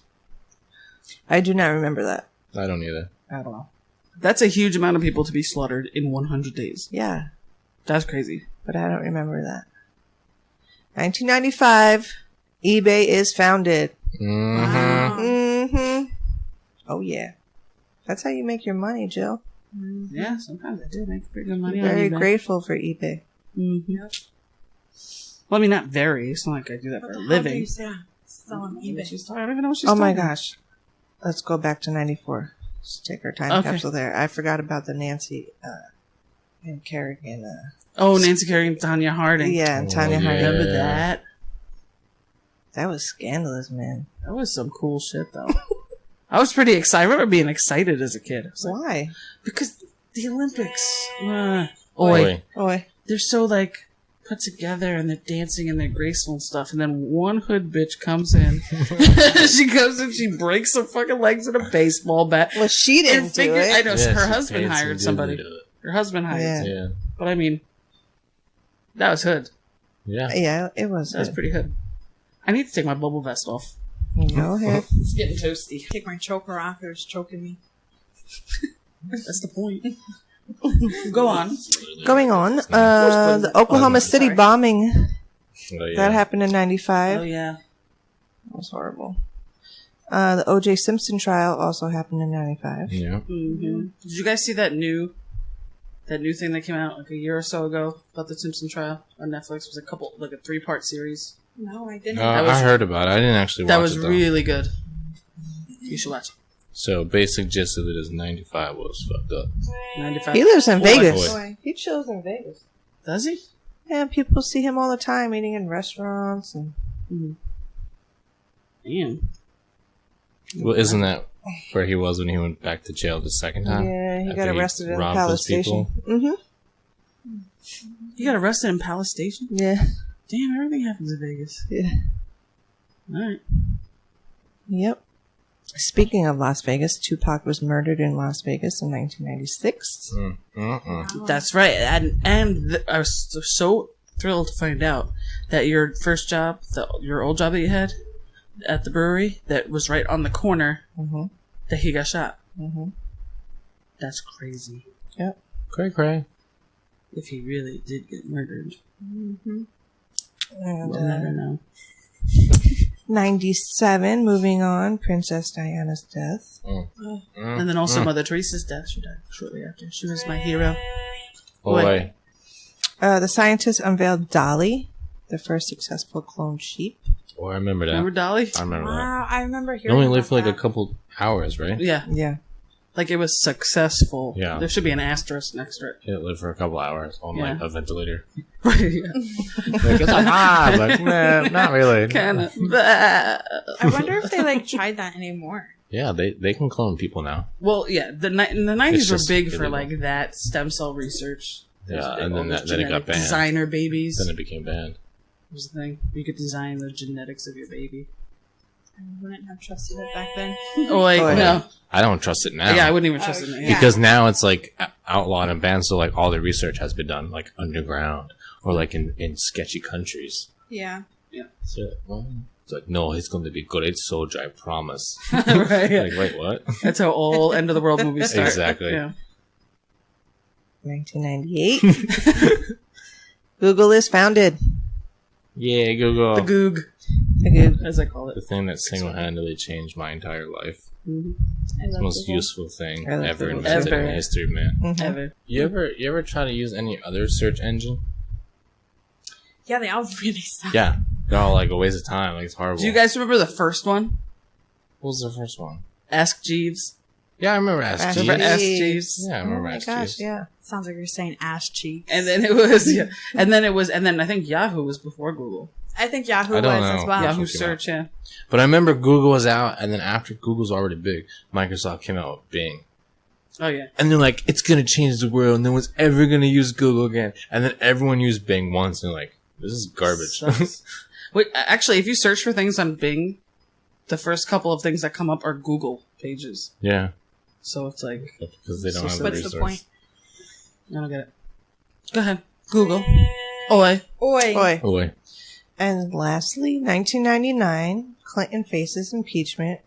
I do not remember that I don't either. at all. That's a huge amount of people to be slaughtered in 100 days. Yeah, That's crazy. but I don't remember that. 1995, eBay is founded. Mm-hmm. Mm-hmm. Oh, yeah. That's how you make your money, Jill. Yeah, sometimes I do make pretty good money Very on eBay. grateful for eBay. Mm-hmm. Well, I mean, not very. It's not like I do that for a How do living. you say I'm still on eBay? She's talking. I don't even know what she's Oh, my talking. gosh. Let's go back to 94. Let's take our time Okay. capsule there. I forgot about the Nancy and Kerrigan. Oh, Nancy Kerrigan and Tanya Harding. Yeah, and Tanya Oh, yeah. Harding. Remember that? That was scandalous, man. That was some cool shit, though. I was pretty excited. I remember being excited as a kid. I was like, Why? because the Olympics. Oi. Boy. Boy. They're so, like, put together and they're dancing and they're graceful and stuff. And then one hood bitch comes in. She goes and she breaks her fucking legs with a baseball bat. Well, she And didn't do figure- I it. know Yeah, her she husband paid some hired dude somebody. to do it. Her husband hired. Yeah. somebody. Yeah. But I mean, that was hood. Yeah. Yeah, it was. That was pretty hood. I need to take my bubble vest off. Go ahead. It's getting toasty. Take my choker off. It was choking me. That's the point. Go on. Going on, the Oklahoma City bombing Oh, yeah. That happened in 95. Oh yeah. That was horrible. The O.J. Simpson trial also happened in 95. Yeah. Mm-hmm. Did you guys see that new thing that came out like a year or so ago about the Simpson trial on Netflix? It was a 3-part series. No, I didn't. I heard about it. I didn't actually watch it. That was though. really good. You should watch it. So, basic gist of it is 95 was fucked up. 95. He lives in Vegas. boy. He chills in Vegas. Does he? Yeah, people see him all the time eating in restaurants. And Damn. Well, isn't that where he was when he went back to jail the second time? yeah, he After got arrested in robbed Palace those people? Station. You got arrested in Palace Station? Yeah. Damn, everything happens in Vegas. Yeah. All right. Yep. Speaking of Las Vegas, Tupac was murdered in Las Vegas in 1996. That's right. And I was so thrilled to find out that your first job, your old job that you had at the brewery, that was right on the corner, that he got shot. That's crazy. Yep. Cray. If he really did get murdered. And, We'll never know. 97, moving on, Princess Diana's death. And then also Mother Teresa's death. She died shortly after. She was my hero. Boy. The scientists unveiled Dolly, the first successful cloned sheep. Oh, I remember that. Remember Dolly? I remember that. Wow, I remember It hearing only about lived for like that. a couple hours, right? Yeah. Yeah. Like it was successful. Yeah. There should be an asterisk next to it. It lived for a couple hours on like Yeah. a ventilator. Right. Yeah. Like, it's alive. Like, nah, not really. Kind of. I wonder if they tried that anymore. Yeah, they can clone people now. Well, yeah. The 90s It's were just big for illegal. like that stem cell research. Yeah, Big, and all then those then it got genetic banned. Designer babies Then it became banned. was the thing. You could design the genetics of your baby. I wouldn't have trusted it back then. Oh, like, Oh, yeah. no. I don't trust it now. Yeah, I wouldn't even trust it. yeah. Yeah. Because now it's like outlawed and banned, so like all the research has been done like underground or like in sketchy countries. Yeah. So it's like, no, he's going to be great soldier, I promise. Right, yeah. Like, wait, what? That's how all end of the world movies start. Exactly. Yeah. 1998. Google is founded. Yeah, Google. The Goog, The Goog. as I call The it. thing that single-handedly changed my entire life. Mhm. I It's the love most Google. useful thing I love ever Google. invented Ever. in history, man. Ever. You ever try to use any other search engine? Yeah, they all really suck. Yeah. They're all like a waste of time. Like, it's horrible. Do you guys remember the first one? What was the first one? Ask Jeeves. Yeah, I remember Ask Ask Jeeves. Remember Ask Jeeves. Jeeves? Yeah, I Oh remember my Ask gosh, Jeeves. yeah. Sounds like you're saying ass cheeks. And then it was, yeah. And then I think Yahoo was before Google. I think Yahoo I was don't as know. well. Yeah. Yahoo came search, yeah. But I remember Google was out, and then after Google's already big, Microsoft came out with Bing. Oh, yeah. And they're like, it's going to change the world. No one's ever going to use Google again. And then everyone used Bing once, and they're like, this is garbage. Sucks. Wait, actually, if you search for things on Bing, the first couple of things that come up are Google pages. Yeah. So it's like, Because they don't So have the What's resource. the point? I don't get it. Go ahead. Google. Oi. Oi. Boy. Oh, wait. And lastly, 1999, Clinton faces impeachment.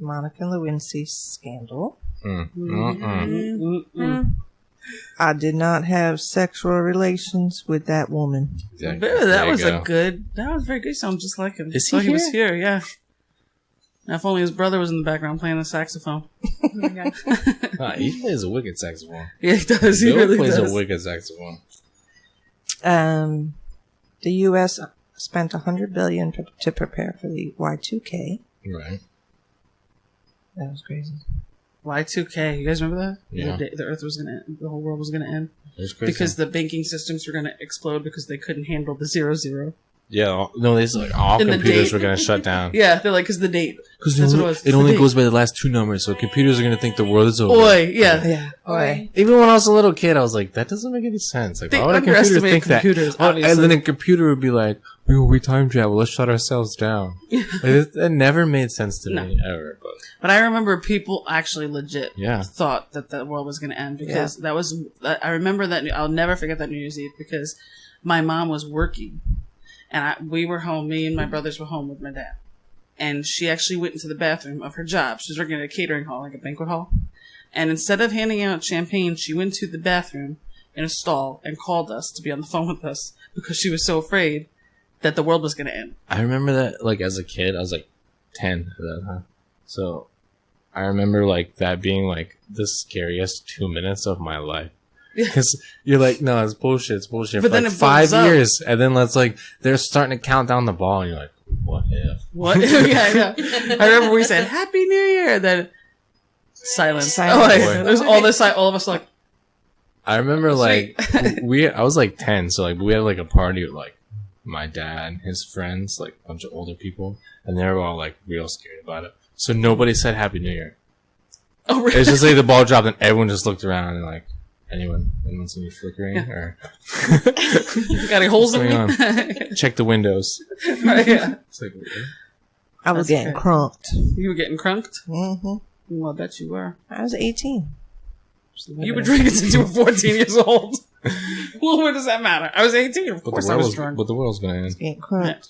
Monica Lewinsky scandal. Mm-mm. I did not have sexual relations with that woman. Exactly. That There you was go. that was very good. Sounds just like him. Is So he he was here, yeah. If only his brother was in the background playing the saxophone. Oh my God. Nah, he plays a wicked saxophone. Yeah, he does. He Bill really plays does. a wicked saxophone. The U.S. spent $100 billion to prepare for the Y2K. Right. That was crazy. Y2K. You guys remember that? Yeah. The Earth was gonna end. The whole world was gonna end It's crazy. because the banking systems were gonna explode because they couldn't handle the 00. Yeah, no, they said like all In the computers date. were going to shut down. Yeah, they're like, because the date. Because That's what it was. it only The goes by the last two numbers, so computers are going to think the world is over. Oi, yeah. Yeah. Oi. Even when I was a little kid, I was like, that doesn't make any sense. Like, They why would a computer underestimate think computers, that? obviously. And then a computer would be like, we time travel, let's shut ourselves down. Like, that never made sense to No. me, ever. But I remember people actually legit Yeah. thought that the world was going to end because that was, I remember that, I'll never forget that New Year's Eve because my mom was working and we were home, me and my brothers were home with my dad. And she actually went into the bathroom of her job. She was working at a catering hall, like a banquet hall. And instead of handing out champagne, she went to the bathroom in a stall and called us to be on the phone with us because she was so afraid that the world was going to end. I remember that, like, as a kid, I was like 10 at that time. So I remember, like, that being, like, the scariest 2 minutes of my life. Because you're like, no, it's bullshit. It's bullshit. But for then like it 5 builds up. years. And then they're starting to count down the ball. And you're like, what if? What? Yeah, I know. I remember we said, Happy New Year. And then silence. Silence. Oh, like, Boy. there's all this, all of us like, I remember, like, Sweet. I was like 10. So, like, we had, like, a party with, like, my dad and his friends, like, a bunch of older people. And they were all, like, real scared about it. So nobody said Happy New Year. oh, really? It's just like the ball dropped and everyone just looked around and like, anyone see me flickering? Or Got any holes in What's me? check the windows. Right, yeah. It's like, what? I was That's getting good. crunked. You were getting crunked? Mm-hmm. Well, I bet you were. I was 18. You were drinking since you were 14 years old. Well, what does that matter? I was 18. Of But course the I was world's, drunk. but the world's gonna end. Getting crunked.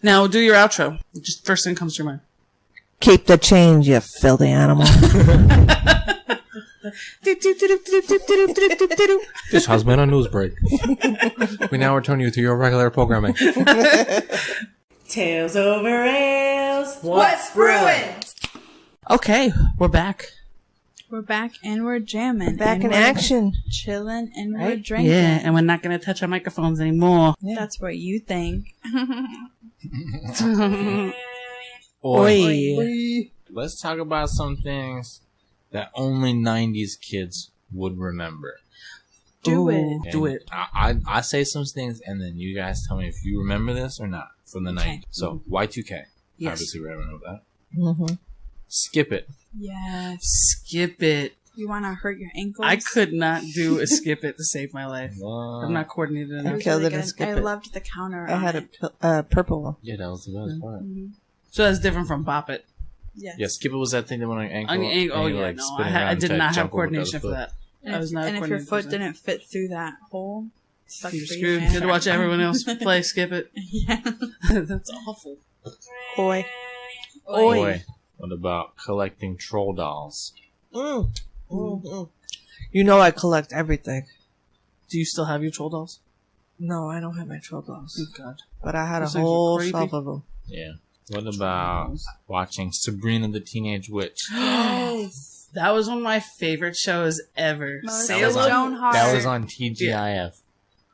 Now, do your outro. Just first thing comes to your mind. Keep the change, you filthy animal. This has been a news break. We now return you to your regular programming. Tales over ales. What's brewing? Okay, we're back. We're back and we're jamming. Back and in we're action. Chilling and we're Right? drinking. Yeah, and we're not going to touch our microphones anymore. That's what you think. Oi. Let's talk about some things that only 90s kids would remember. Do Ooh, it. Do it. I say some things and then you guys tell me if you remember this or not from the Okay. 90s. So, Y2K. Yes. Obviously, we everyone know that. Mm-hmm. Skip it. Yes. Skip it. You want to hurt your ankles? I could not do a skip it to save my life. I'm not coordinated It enough. was killed really it and good. skip I it. loved the counter. I on had it. a purple one. Yeah, that was the best part. So that's different from Bop It. Yes. Yeah, skip it was that thing that went on your ankle. On your ankle, oh and you, yeah, like, no, spin I around did to not have jump over the coordination other for foot. that. And, I was not and if your coordinated foot for that. didn't fit through that hole, sucked You're for you, screwed. man. Good to watch everyone else play Skip It. Yeah. That's awful. Oi. Boy, what about collecting troll dolls? Mm. Mm-hmm. You know I collect everything. Do you still have your troll dolls? No, I don't have my troll Oh dolls. God. But I had a Those things were whole creepy. shelf of them. Yeah. What about watching Sabrina the Teenage Witch? Yes. That was one of my favorite shows ever. Melissa That was on- Joan Hart. That was on TGIF.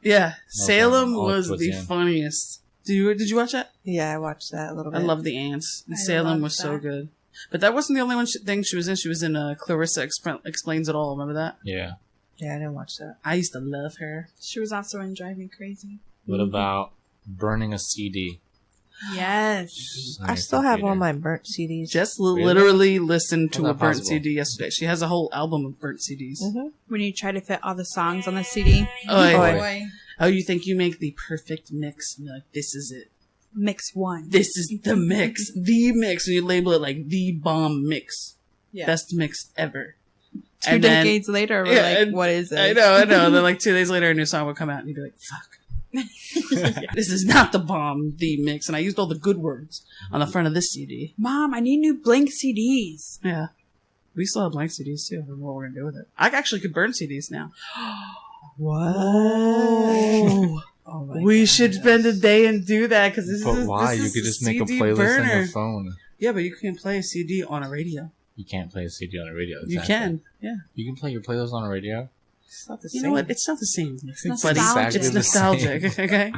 Yeah, Salem All was towards the the end. funniest. Did you watch that? Yeah, I watched that a little I bit. love the ants. And I Salem love was so that. good. But that wasn't the only one thing she was in. She was in Clarissa Explains It All. Remember that? Yeah. Yeah, I didn't watch that. I used to love her. She was also in Drive Me Crazy. What about burning a CD? Yes. on I your still have computer? all my burnt CDs. Just Really? literally listened to How's a that burnt possible? CD yesterday. She has a whole album of burnt CDs. Mm-hmm. When you try to fit all the songs on the CD. Oh, yeah. Boy. Oh, you think you make the perfect mix? And you're like, this is it. Mix one. This is the mix. The mix. And you label it like the bomb mix. Yeah. Best mix ever. Two And then- decades later, we're Yeah, like, and- what is this? I know. And then like 2 days later, a new song would come out and you'd be like, fuck. This is not the bomb, the mix. And I used all the good words on the front of this CD. Mom, I need new blank CDs. Yeah. We still have blank CDs too. I don't know what we're going to do with it. I actually could burn CDs now. What? Oh. Oh my We God. should spend a day and do that because this But is why? This You is could a just make a CD playlist on burner. your phone. Yeah, but you can't play a CD on a radio. You can't play a CD on a radio. You exactly. can. Yeah. You can play your playlist on a radio. It's not the You same. know what? It's not the same. It's buddy. nostalgic. It's Exactly the same. nostalgic. Okay.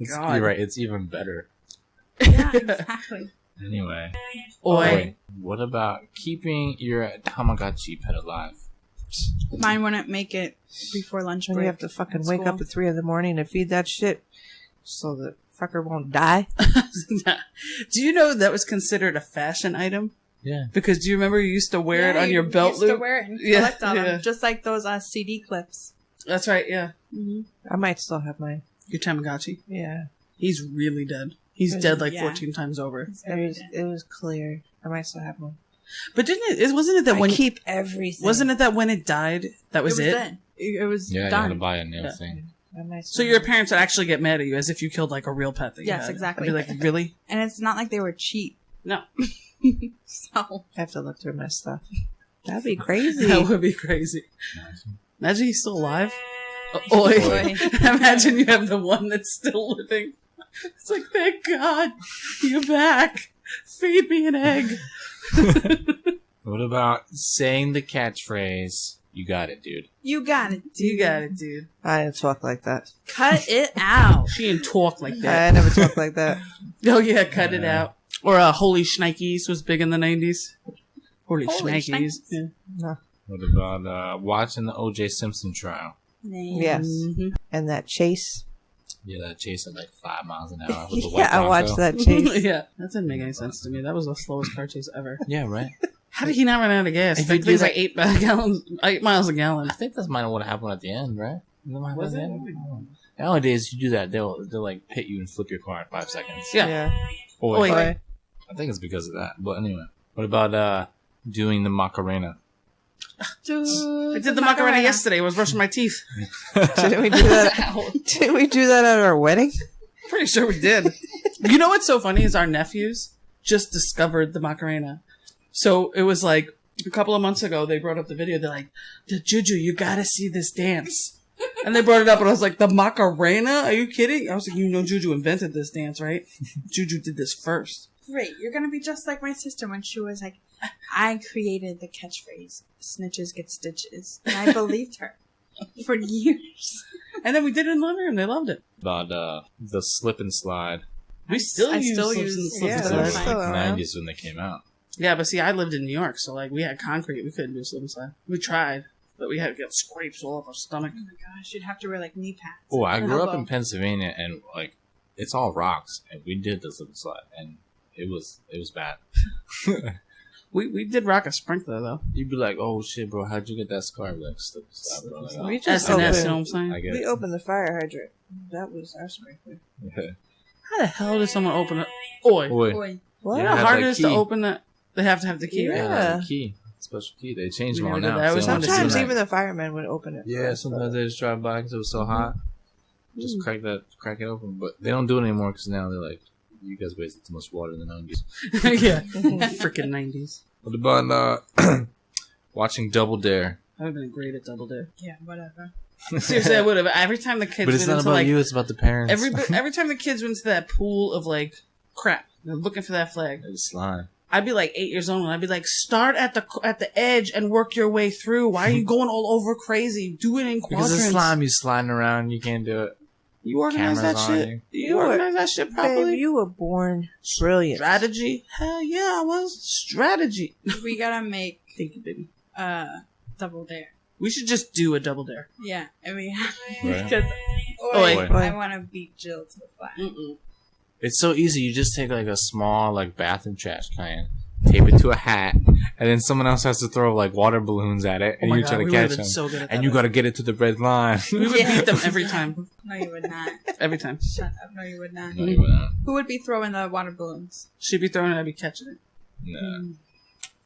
God. You're right. It's even better. Yeah, exactly. Anyway. Oi. What about keeping your Tamagotchi pet alive? Mine wouldn't make it before lunch When break. you have to fucking at wake school. up at 3 a.m. to feed that shit so the fucker won't die. Do you know that was considered a fashion item? Yeah. Because do you remember you used to wear it Yeah, on your you belt used loop? to wear it and Yeah, collect all yeah. them, just like those CD clips. That's right. Yeah. I might still have mine. Your Tamagotchi. Yeah. He's really dead. He's Is dead he? like Yeah. 14 times over. It was clear. I might still have one. But wasn't it that I when keep everything. wasn't it that when it died that was it? Done. It was Yeah, you had to done. buy a nail Yeah. thing. I might So still your have parents would actually get mad at you as if you killed like a real pet that you Yes, had. exactly. I'd be like, really? And it's not like they were cheap. No. So I have to look through my stuff. That'd be crazy. That would be crazy. Imagine he's still alive. Oi. Oi. Imagine you have the one that's still living. It's like, thank God you're back. Feed me an egg. What about saying the catchphrase? You got it, dude. You got it, dude. You got it, dude. I didn't talk like that. Cut it out. She didn't talk like that. I never talk like that. Oh, yeah, cut it out. Or Holy Schnikes was big in the 90s. Holy Schnikes. Yeah. No. What about watching the O.J. Simpson trial? Yes. Mm-hmm. And that chase. Yeah, that chase at like 5 miles an hour with the white Yeah, I Bronco. watched that chase. Yeah, that didn't make any sense to me. That was the slowest car chase ever. Yeah, right. How did he not run out of gas? If Like, you do things that- like 8 miles a gallon. I think that's might have what happened at the end, right? Was it? Nowadays, you do that, they'll like hit you and flip your car in 5 seconds. Yeah. Or Oh, yeah. Boy. I think it's because of that. But anyway, what about doing the Macarena? I did the Macarena yesterday. I was brushing my teeth. Didn't we do that? Didn't we do that at our wedding? Pretty sure we did. You know what's so funny is our nephews just discovered the Macarena. So it was like a couple of months ago, they brought up the video. They're like, Juju, you gotta see this dance. And they brought it up and I was like, the Macarena? Are you kidding? I was like, you know Juju invented this dance, right? Juju did this first. Great. You're going to be just like my sister when she was like, I created the catchphrase, snitches get stitches. And I believed her for years. And then we did it in the living room. They loved it. About the slip and slide. We still I use still slips use- and slips yeah, and They that's were slides. like still around. 90s when they came out. Yeah, but see, I lived in New York, so like we had concrete. We couldn't do slip and slide. We tried, but we had to get scrapes all up our stomach. Oh my gosh, you'd have to wear like knee pads. Oh, I grew up Elbow. in Pennsylvania, and like it's all rocks, and we did the slip and slide, and it was bad. We did rock a sprinkler though. You'd be like, "Oh shit, bro, how'd you get that scar?" Like, slip and slide, bro. Like, We oh, just S&S, you know what opened, I'm saying? I get we it. opened the fire hydrant. That was our sprinkler. How the hell does someone open it? Oi. Boy, Boy. What? You Yeah. know how have hard that it is key. to open that? They have to have the key, right? Yeah. the key, special key. They changed We them all never did now. that. I always So they wanted to don't see Sometimes do that. even the firemen would open it. Yeah, sometimes they just drive by because it was so hot. Just crack it open. But they don't do it anymore because now they're like, you guys wasted too much water in the 90s. Yeah. Freaking 90s. What about watching Double Dare? I would have been great at Double Dare. Yeah, whatever. Seriously, I would have. Every time the kids But it's went not into about like you, it's about the parents. every time the kids went into that pool of like crap, they're looking for that flag. It's slime. I'd be like 8 years old and I'd be like, start at the edge and work your way through. Why are you going all over crazy? Do it in Because quadrants. it's slime, you sliding around, you can't do it. You organize that Cameras on shit. you. You organize that shit properly. Babe, you were born brilliant. Strategy? Hell yeah, I was. Strategy. We gotta make Thank you, baby. Double Dare. We should just do a Double Dare. Yeah, I mean, Right. because Oi. I want to beat Jill to the flag. Mm-mm. It's so easy. You just take like a small like bathroom trash can, tape it to a hat, and then someone else has to throw like water balloons at it, Oh and my you God, try to we catch would've been them. so good at And that. you got to get it to the red line. We would beat them every time. No, you would not. Every time. Shut up. No, you would not. No, you wouldn't. Who would be throwing the water balloons? She'd be throwing it, I'd be catching it. No.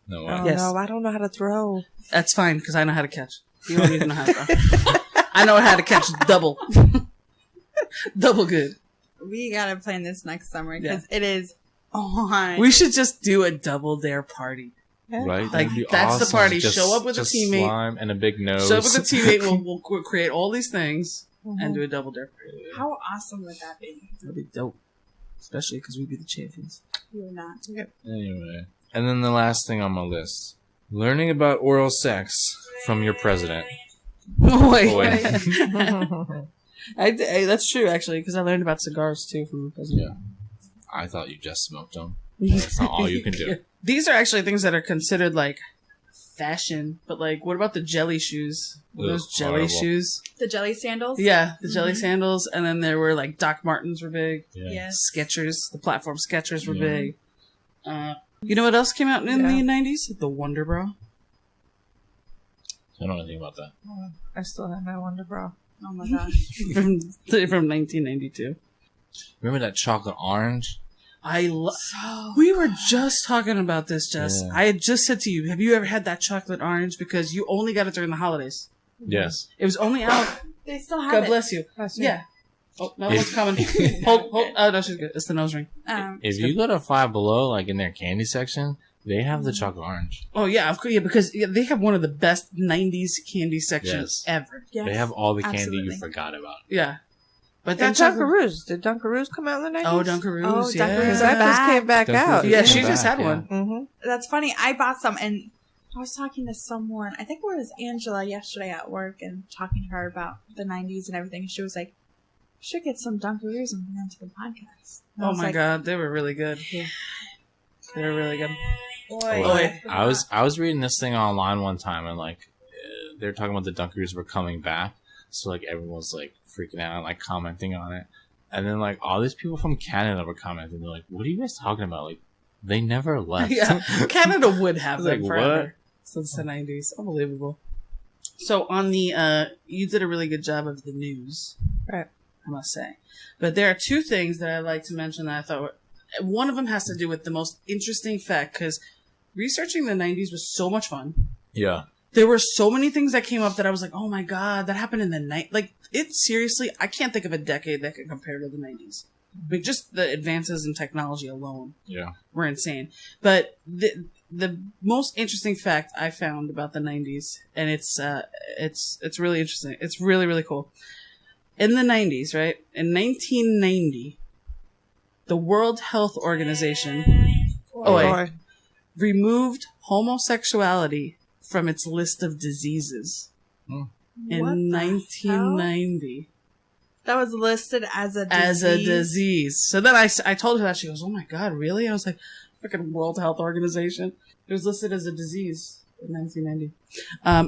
No way. Oh Yes. no, I don't know how to throw. That's fine, because I know how to catch. You don't even know how to throw. I know how to catch double. Double good. We gotta plan this next summer because it is on. We should just do a Double Dare party. Right? Like, That'd be that's the awesome. party. Just- Show up with a just teammate. slime and a big nose. Show up with a teammate, we'll create all these things and do a Double Dare party. How awesome would that be? That'd be dope. Especially because we'd be the champions. You would not. Anyway. And then the last thing on my list. Learning about oral sex from your president. Wait. Boy. That's true, actually, because I learned about cigars, too, from the president. Yeah. I thought you just smoked them. That's not all you can do. These are actually things that are considered, like, fashion. But, like, what about the jelly shoes? Were those Ugh, jelly horrible. shoes? The jelly sandals? Yeah, the jelly sandals. And then there were, like, Doc Martens were big. Yeah. Yes. Skechers, the platform Skechers were Yeah. big. You know what else came out in Yeah. the 90s? The Wonder Bra. I don't know anything about that. I still have my Wonder Bra. Oh my gosh. from 1992. Remember that chocolate orange? We were just talking about this, Jess. Yeah. I had just said to you, have you ever had that chocolate orange? Because you only got it during the holidays. Yes. It was only out. They still have God it. bless you. That's it. Yeah. Oh, no If- one's coming. Hold. Oh, no, she's good. It's the nose ring. If you go to Five Below, like in their candy section, they have the chocolate orange. Oh, yeah, of course. Yeah, because they have one of the best 90s candy sections Yes. ever. Yes, They have all the candy absolutely. you forgot about. Yeah. But then Dunkaroos. Did Dunkaroos come out in the 90s? Oh, Dunkaroos. Oh, yeah. Dunkaroos That just came back Dunkaroos out. Yeah, came she just back, had one. Mm-hmm. That's funny. I bought some, and I was talking to someone. I think it was Angela yesterday at work, and talking to her about the 90s and everything. She was like, "You should get some Dunkaroos and bring them to the podcast." And I Oh was my like, god, they were really good. Yeah. They were really good. Boy. I was reading this thing online one time, and like they were talking about the Dunkaroos were coming back, so like everyone was like freaking out and like commenting on it, and then like all these people from Canada were commenting. They're like, "What are you guys talking about? Like they never left." Yeah, Canada would have them Like, forever what? since the 90s. Unbelievable. So on the, you did a really good job of the news. Right. I must say. But there are two things that I'd like to mention that I thought were, one of them has to do with the most interesting fact, because researching the 90s was so much fun. Yeah. There were so many things that came up that I was like, oh my god, that happened in the night. Like, it seriously, I can't think of a decade that could compare to the 90s. I mean, just the advances in technology alone Yeah. were insane. But the most interesting fact I found about the 90s, and it's really interesting. It's really, really cool. In the 90s, right? In 1990, the World Health Organization removed homosexuality from its list of diseases. Hmm. In What the 1990. That was listed as a disease. As a disease. So then I told her that. She goes, oh my god, really? I was like, freaking World Health Organization. It was listed as a disease in 1990.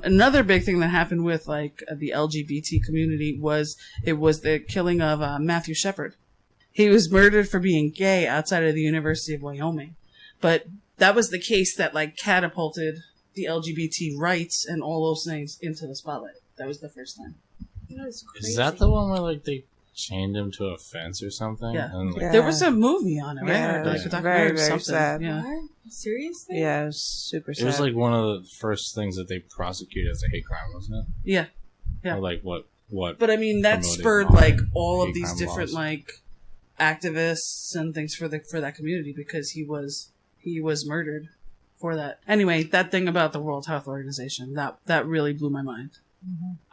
Another big thing that happened with like the LGBT community was the killing of Matthew Shepard. He was murdered for being gay outside of the University of Wyoming. But that was the case that like catapulted the LGBT rights and all those things into the spotlight. That was the first time. That is crazy. Is that the one where like they chained him to a fence or something? Yeah. And, like, Yeah. There was a movie on it, right? Yeah, Or, like, it a was documentary or very, very something. sad. Yeah. What? Seriously? Yeah, it was super sad. It was like one of the first things that they prosecuted as a hate crime, wasn't it? Yeah. Yeah. Or like what? But I mean, that Promoting spurred modern like all of hate these crime different laws. like activists and things for that community, because he was murdered for that. Anyway, that thing about the World Health Organization, that really blew my mind.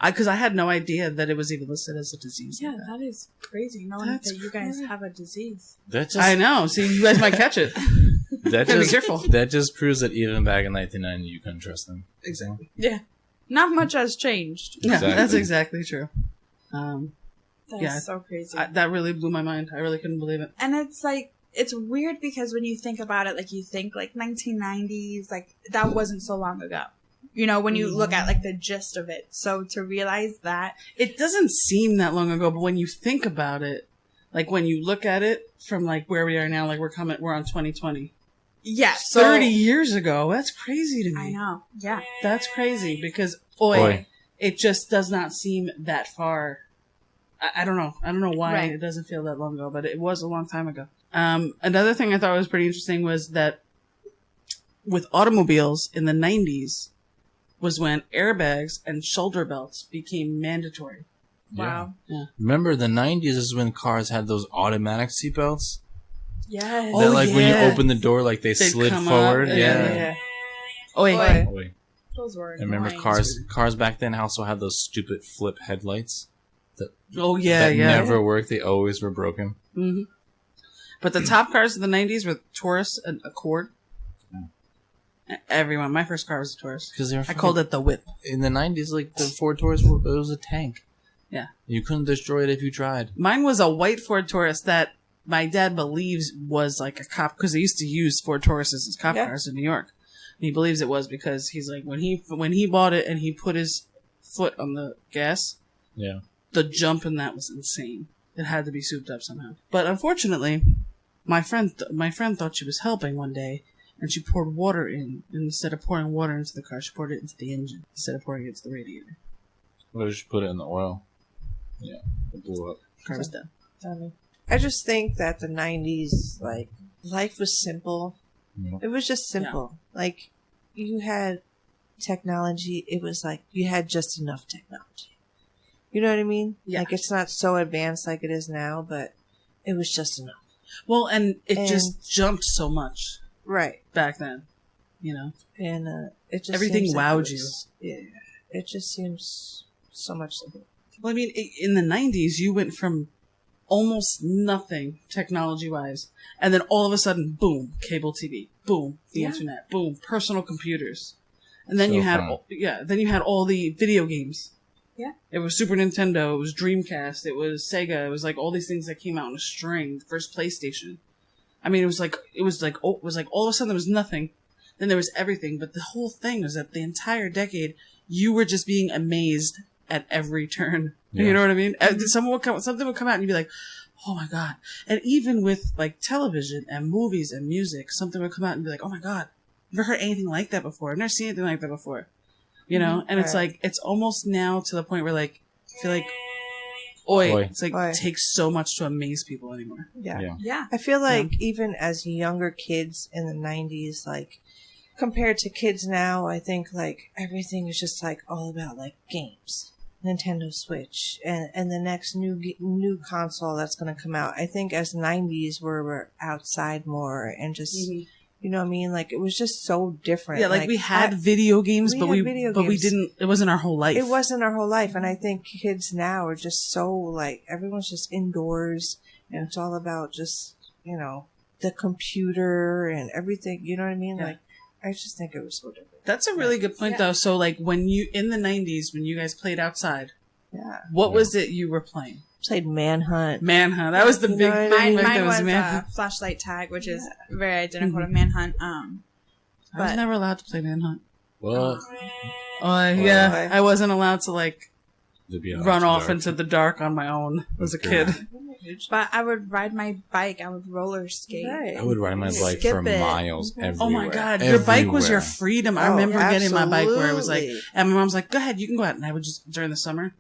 Because I had no idea that it was even listed as a disease. Yeah, like that. that is crazy. Knowing That's that you guys crazy. have a disease. That just I know. See, you guys might catch it. that Gotta be just careful. that just proves that even back in 1990 you couldn't trust them. Exactly. Yeah. Not much has changed. Yeah, Exactly. that's exactly true. That Yeah. is so crazy. That really blew my mind. I really couldn't believe it. And it's like, it's weird because when you think about it, like you think like 1990s, like that wasn't so long ago. You know, when you look at like the gist of it. So to realize that, It doesn't seem that long ago, but when you think about it, like when you look at it from like where we are now, like we're on 2020. yeah, so 30 years ago. That's crazy to me. I know. Yeah. That's crazy because Oi. it just does not seem that far. I don't know. I don't know why Right. it doesn't feel that long ago, but it was a long time ago. Another thing I thought was pretty interesting was that with automobiles in the 90s was when airbags and shoulder belts became mandatory. Wow. Remember the 90s is when cars had those automatic seatbelts? Yes. Oh, That like when you yeah. open the door, like they They'd slid come forward. up. Yeah. Oh, yeah. Oi. Oh, wait. Those were And remember annoying. cars back then also had those stupid flip headlights Oh, yeah, that yeah. never worked. They always were broken. hmm But the top cars of the 90s were Taurus and Accord. Everyone. My first car was a Taurus. Because they were I called it the Whip. in the 90s, like the Ford Taurus, it was a tank. Yeah. You couldn't destroy it if you tried. Mine was a white Ford Taurus that my dad believes was like a cop, because they used to use Ford Tauruses as cop Yeah. cars in New York. And he believes it was because he's like, when he bought it and he put his foot on the gas, Yeah. the jump in that was insane. It had to be souped up somehow. But unfortunately, my friend thought she was helping one day, and she poured water in. And instead of pouring water into the car, she poured it into the engine instead of pouring it into the radiator. Or just put it in the oil. Yeah. It blew up. Car was dead. I just think that the 90s, like, life was simple. Yeah. It was just simple. Like, you had technology. It was like you had just enough technology. You know what I mean? Yeah. Like, it's not so advanced like it is now, but it was just enough. Well, and it And- just jumped so much Right. back then, you know? And it just Everything seems like wowed it was- Yeah. It just seems so much simpler. Well, I mean, in the 90s, you went from almost nothing technology-wise. And then all of a sudden, boom, cable TV, boom, the internet, boom, personal computers. And then then you had all the video games. Yeah. It was Super Nintendo, it was Dreamcast, it was Sega, it was like all these things that came out in a string, the first PlayStation. I mean, it was like all of a sudden there was nothing. Then there was everything, but the whole thing was that the entire decade, you were just being amazed at every turn. Yeah. You know what I mean? Something would come out and you'd be like, oh my God. And even with like television and movies and music, something would come out and be like, oh my God, never heard anything like that before. I've never seen anything like that before. You know? And it's like, it's almost now to the point where like, I feel like, it's like, it takes so much to amaze people anymore. Yeah. I feel like even as younger kids in the 90s, like, compared to kids now, I think like everything is just like all about like games. Nintendo Switch and the next new console that's going to come out. I think as 90s we're outside more and just you know what I mean, like it was just so different. Yeah, like we had video games, but we didn't. It wasn't our whole life. It wasn't our whole life, and I think kids now are just so like everyone's just indoors, and it's all about just the computer and everything. You know what I mean? Yeah. Like I just think it was so different. That's a really good point, though. So, like, when you in the 90s, when you guys played outside, what was it you were playing? Played Manhunt. That was the big thing. Mine was Flashlight Tag, which is very identical to Manhunt. I was never allowed to play Manhunt. What? I wasn't allowed to like run off into the dark on my own as a kid. But I would ride my bike. I would roller skate. Right. I would ride my bike for miles everywhere. Oh my God. Your bike was your freedom. I remember getting my bike where it was like, and my mom's like, go ahead, you can go out. And I would just, during the summer,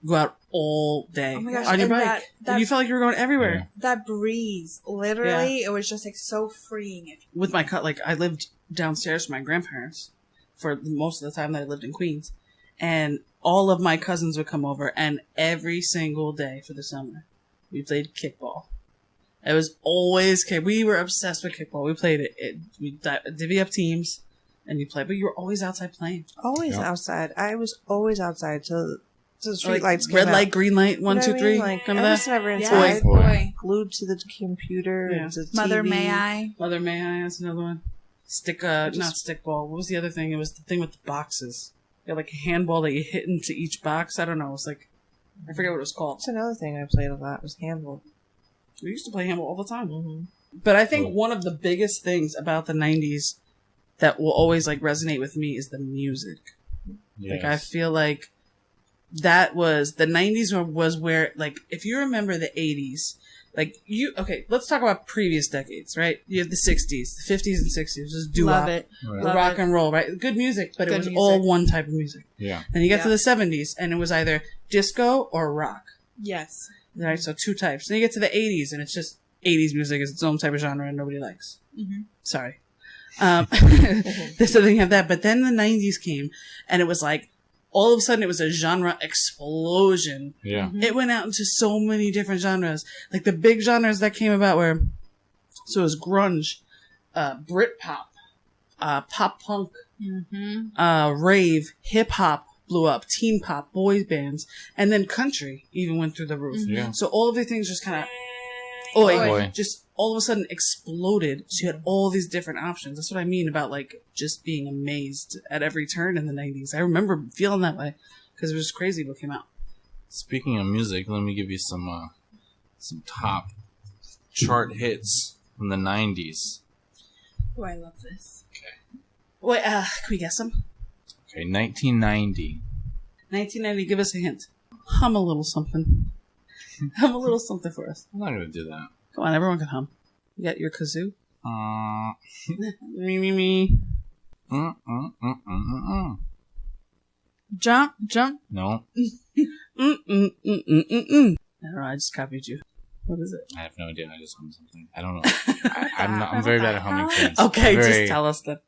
go out all day on your bike. And you felt like you were going everywhere. Yeah. That breeze, literally, it was just like so freeing. With my cut, like I lived downstairs with my grandparents for most of the time that I lived in Queens. And all of my cousins would come over, and every single day for the summer, we played kickball. It was always we were obsessed with kickball. We played it. We divvy up teams, and you play. But you were always outside playing. Always outside. I was always outside till the street lights came red out. light, green light, 1, 2, 3. Like, remember I that? was never inside. Boy. Glued to the computer. Yeah. To the Mother TV. May I? Mother May I? That's another one. Not stickball. What was the other thing? It was the thing with the boxes. You had like a handball that you hit into each box. I don't know. It was like, I forget what it was called. That's another thing I played a lot was handball. We used to play handball all the time. Mm-hmm. But I think one of the biggest things about the 90s that will always like resonate with me is the music. Yes. Like I feel like that was the 90s was where, like, if you remember the 80s, like let's talk about previous decades, right? You have the 60s, the 50s and 60s, just doo-wop, love it, rock and roll, right? Good music, but it was all one type of music. Yeah. Then you get to the 70s, and it was either disco or rock. Yes. Right, so two types. Then you get to the 80s, and it's just 80s music is its own type of genre, and nobody likes. Mm-hmm. Sorry. So then you have that, but then the 90s came, and it was like, all of a sudden, it was a genre explosion. Yeah. Mm-hmm. It went out into so many different genres. Like, the big genres that came about were, so it was grunge, Britpop, pop punk, rave, hip-hop blew up, teen pop, boys bands, and then country even went through the roof. Mm-hmm. Yeah. So all of the things just kind of, just all of a sudden exploded. So you had all these different options. That's what I mean about like just being amazed at every turn in the 90s. I remember feeling that way because it was just crazy what came out. Speaking of music, let me give you some top chart hits from the 90s. Oh, I love this. Okay. Wait, can we guess them? Okay, 1990. 1990, give us a hint. Hum a little something. Hum a little something for us. I'm not going to do that. Come on, everyone can hum. You got your kazoo? Me. Jump. No. I don't know, I just copied you. What is it? I have no idea. I just hummed something. I don't know. I'm very bad at humming things. Okay, just tell us that.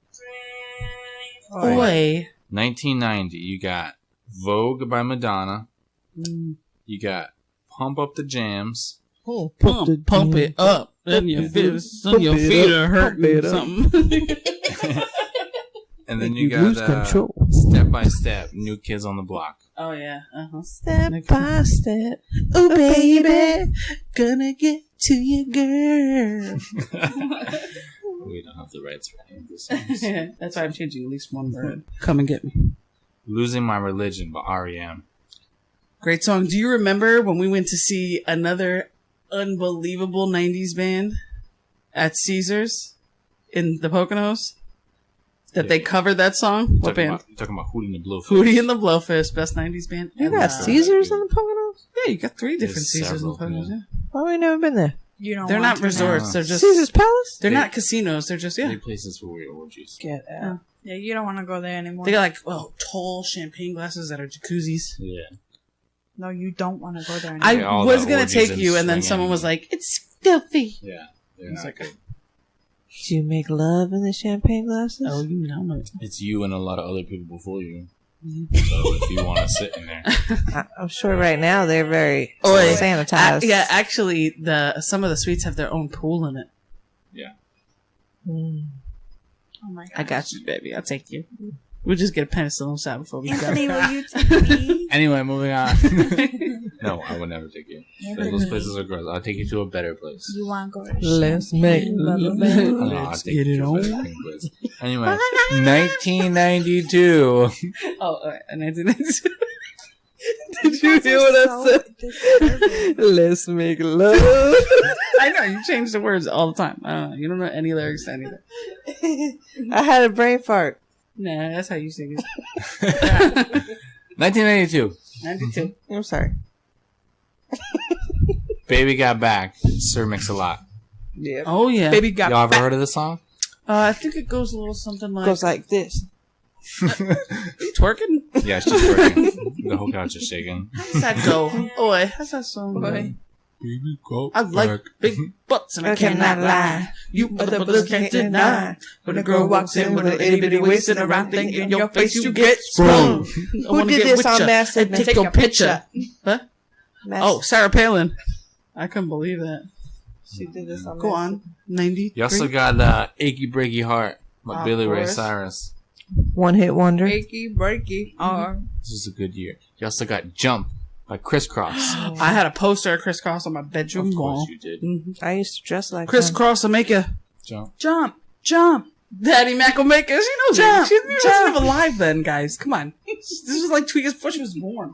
Oi. 1990, you got Vogue by Madonna. You got Pump Up the Jams. Oh, pump it up. Then your feet are hurting something. And then Make you you got lose control. Step by Step, New Kids on the Block. Oh yeah. Step by step. Oh, baby. Gonna get to you, girl. We don't have the rights for any of these songs. That's why I'm changing at least one word. Come and get me. Losing My Religion by R.E.M. Great song. Do you remember when we went to see another unbelievable 90s band at Caesars in the Poconos? That they covered that song? What band? You're talking about Hootie and the Blowfish. Hootie and the Blowfish, best 90s band. You got Caesars in the Poconos? Yeah, you got 3 different There's Caesars in the several, Poconos. yeah. Yeah. Why have we never been there? You don't They're want not to resorts. know. They're just. Caesars Palace? They're not casinos. They're just Many places for weird orgies. Get out. Yeah, you don't want to go there anymore. They got like tall champagne glasses that are jacuzzis. Yeah. No, you don't want to go there anymore. I all was the gonna orgies take and you, and then swinging. someone was like, "It's filthy." Yeah. They're It's not like, good. Do you make love in the champagne glasses? oh, you know it. It's you and a lot of other people before you. So if you want to sit in there. I'm sure right now they're very Oi. sanitized. Yeah, actually, some of the suites have their own pool in it. Yeah. Mm. Oh my god. I got you, baby. I'll take you. We'll just get a penicillin shot before we Anthony, go. will you take me? Anyway, moving on. No, I would never take you. Those places are gross. I'll take you to a better place. You want to go to Let's make love. No, I'll Let's take get you it to a on. better place. Anyway, 1992. Oh, all right. And I didn't. Did you hear what I said? Let's make love. I know you change the words all the time. I don't know. You don't know any lyrics to anything. I had a brain fart. Nah, that's how you sing it. 1992. 92. I'm sorry. Baby Got Back. Sir Mix-a-Lot. Yeah. Oh yeah. Baby got Y'all ever heard of this song? I think it goes a little something like. Goes like this. You twerking? Yeah, she's working. The whole couch is shaking. How does that go? Oi, how's that song? go? Boy. Baby, go I like big butts and I cannot lie. You other brothers can't deny. When a girl walks in with an itty bitty waist and a round thing in your face, you get sprung. Who did this on Master? And take your picture. Huh? Master. Oh, Sarah Palin. I couldn't believe that. She did this on Go on. 93. You also got Achy Breaky Heart by Of Billy Ray course. Cyrus. One hit wonder. breaky, breaky. This is a good year. You also got Jump by Crisscross. I had a poster of Crisscross on my bedroom Of wall. course you did. Mhm. I used to dress like Crisscross will make you. Jump. Jump, jump. Daddy Mac will make us. She knows Jump, it. She wasn't jump. even alive then, guys. Come on. This was like 2 years before she was born.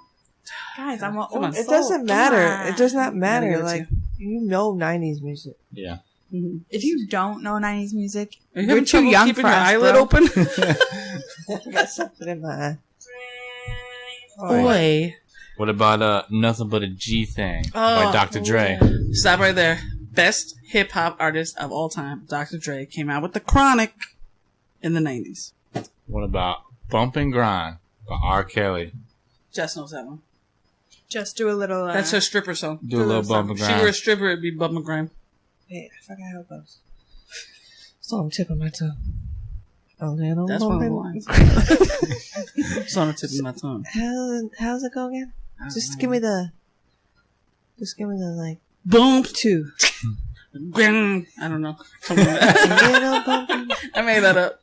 Guys, I'm Come on. old It soul. doesn't matter. Come on. It does not Gotta matter. give it to Like, you know 90s music. Yeah. Mhm. If you don't know 90s music, Are you you're having too trouble young keeping for your us, eyelid bro. open? I got something in my eye. Boy. What about Nothing But a G Thing Oh, by Dr. Dre? Stop right there. Best hip hop artist of all time, Dr. Dre, came out with The Chronic in the 90s. What about Bump and Grind by R. Kelly? Jess knows that one. just do a little. That's her stripper song. Do a little bump and If she grind. were a stripper, it'd be Bump and Grime. Wait, I forgot how it goes. It's on the tip of my tongue. A little That's one of the moment. lines. It's on the tip of my tongue. How's it go again? Just give me the like Boom. 2. Grang. I don't know. Something like that. Little bump. I made that up.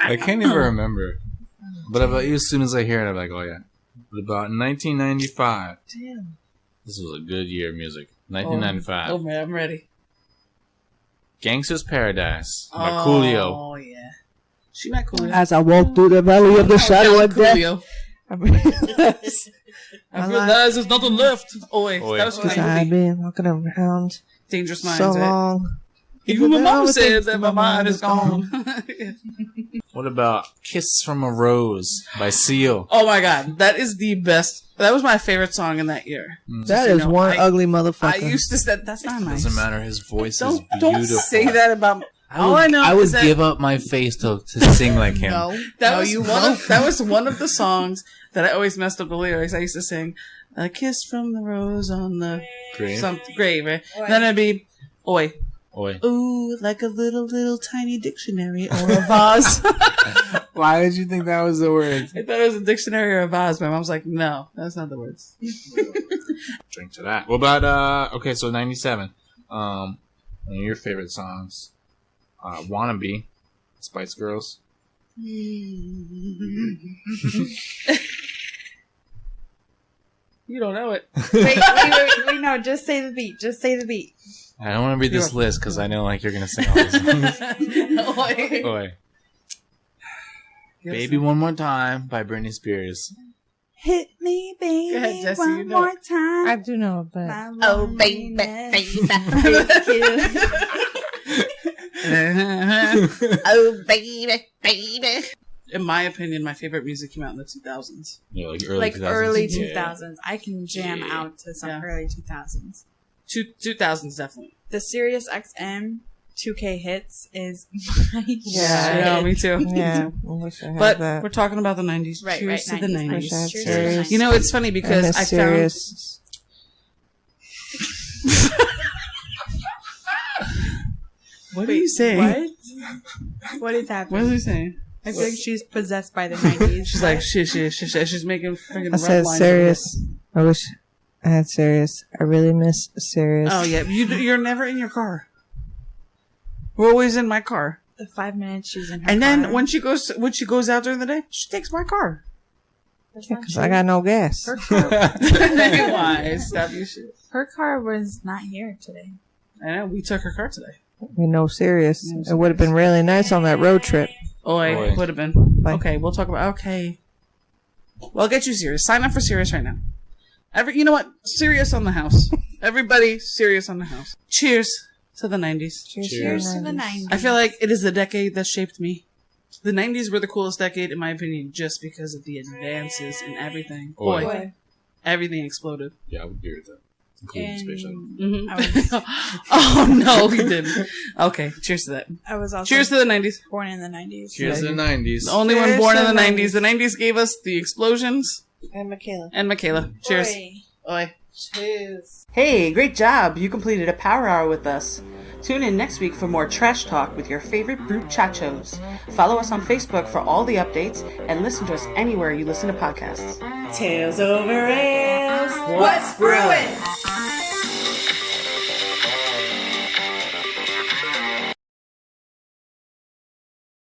I can't even remember. But about you, as soon as I hear it, I'm like, oh yeah. But about 1995. Damn. This was a good year of music. 1995. Oh man, I'm ready. Gangsta's Paradise by Coolio. Oh yeah. She met Coolio. As I walk through the valley of the shadow of death, Coolio. I realize I realize there's nothing left. Oi. Oi. That was because from the I've movie. been walking around Dangerous Minds, so right? long. Even my mom said that my mind is gone. What about Kiss from a Rose by Seal? Oh my god, that is the best. That was my favorite song in that year. That So, is you know, one ugly I motherfucker. used to say that's not nice. Doesn't matter. His voice is Don't beautiful. say that about. I All would, I know I would is that give up my face to sing like him. that No, was you one won't. of, that was one of the songs that I always messed up the lyrics. I used to sing "A kiss from the rose on the Grave. grave," right? Then it'd be "Oi, Oi. ooh, like a little tiny dictionary or a vase." Why did you think that was the word? I thought it was a dictionary or a vase. My mom's like, "No, that's not the words." Drink to that. What about okay, so 97. One of your favorite songs. Wannabe, Spice Girls. You don't know it. Wait, no, just say the beat. Just say the beat. I don't want to read this list because I know like you're gonna sing all these songs. Boy. Baby One More Time by Britney Spears. Hit me, baby, Go ahead, Jesse, one you know more it. time. I do know, but Oh, baby, oh baby. In my opinion, my favorite music came out in the 2000s. Yeah, like early 2000s. 2000s. I can jam out to some early 2000s. 2000s, definitely. The Sirius XM 2K hits is my Yeah, shit. I know, me too. Yeah, I wish I had But that. we're talking about the 90s. Right, Cheers to right, the 90s. 90s. Wish I had Cheers to the Sirius. 90s. You know, it's funny because I found... What are you saying? What is What happening? is he saying? I feel like she's possessed by the 90s. She's like, shit. She's making freaking I said red lines. Sirius. I wish I had Sirius. I really miss Sirius. Oh, yeah. You're never in your car. We're always in my car. The 5 minutes she's in her And then car. when she goes out during the day, she takes my car. That's not because true. I got no gas. Her car, Why? Stop your shit. her car was not here today. I know. We took her car today. With no Sirius. No It would have been really nice on that road trip. Oi. Would have been. Bye. Okay, we'll talk about... Okay. Well, I'll get you Sirius. Sign up for Sirius right now. You know what? Sirius on the house. Everybody, Sirius on the house. Cheers to the 90s. Cheers to the 90s. I feel like it is the decade that shaped me. The 90s were the coolest decade, in my opinion, just because of the advances and everything. Oi. Boy, everything exploded. Yeah, I would agree with that. Including Space Shuttle. Mm-hmm. I was, Oh, no, he didn't. Okay, cheers to that. I was also Cheers to the 90s. born in the 90s. Cheers to the 90s. The only one Cheers born to in the the 90s. The 90s gave us the explosions. And Michaela. And Michaela. Cheers. Oi. Oi. Cheers. Hey, great job. You completed a power hour with us. Tune in next week for more trash talk with your favorite brute chachos. Follow us on Facebook for all the updates and listen to us anywhere you listen to podcasts. Tails over rails. What's brewing?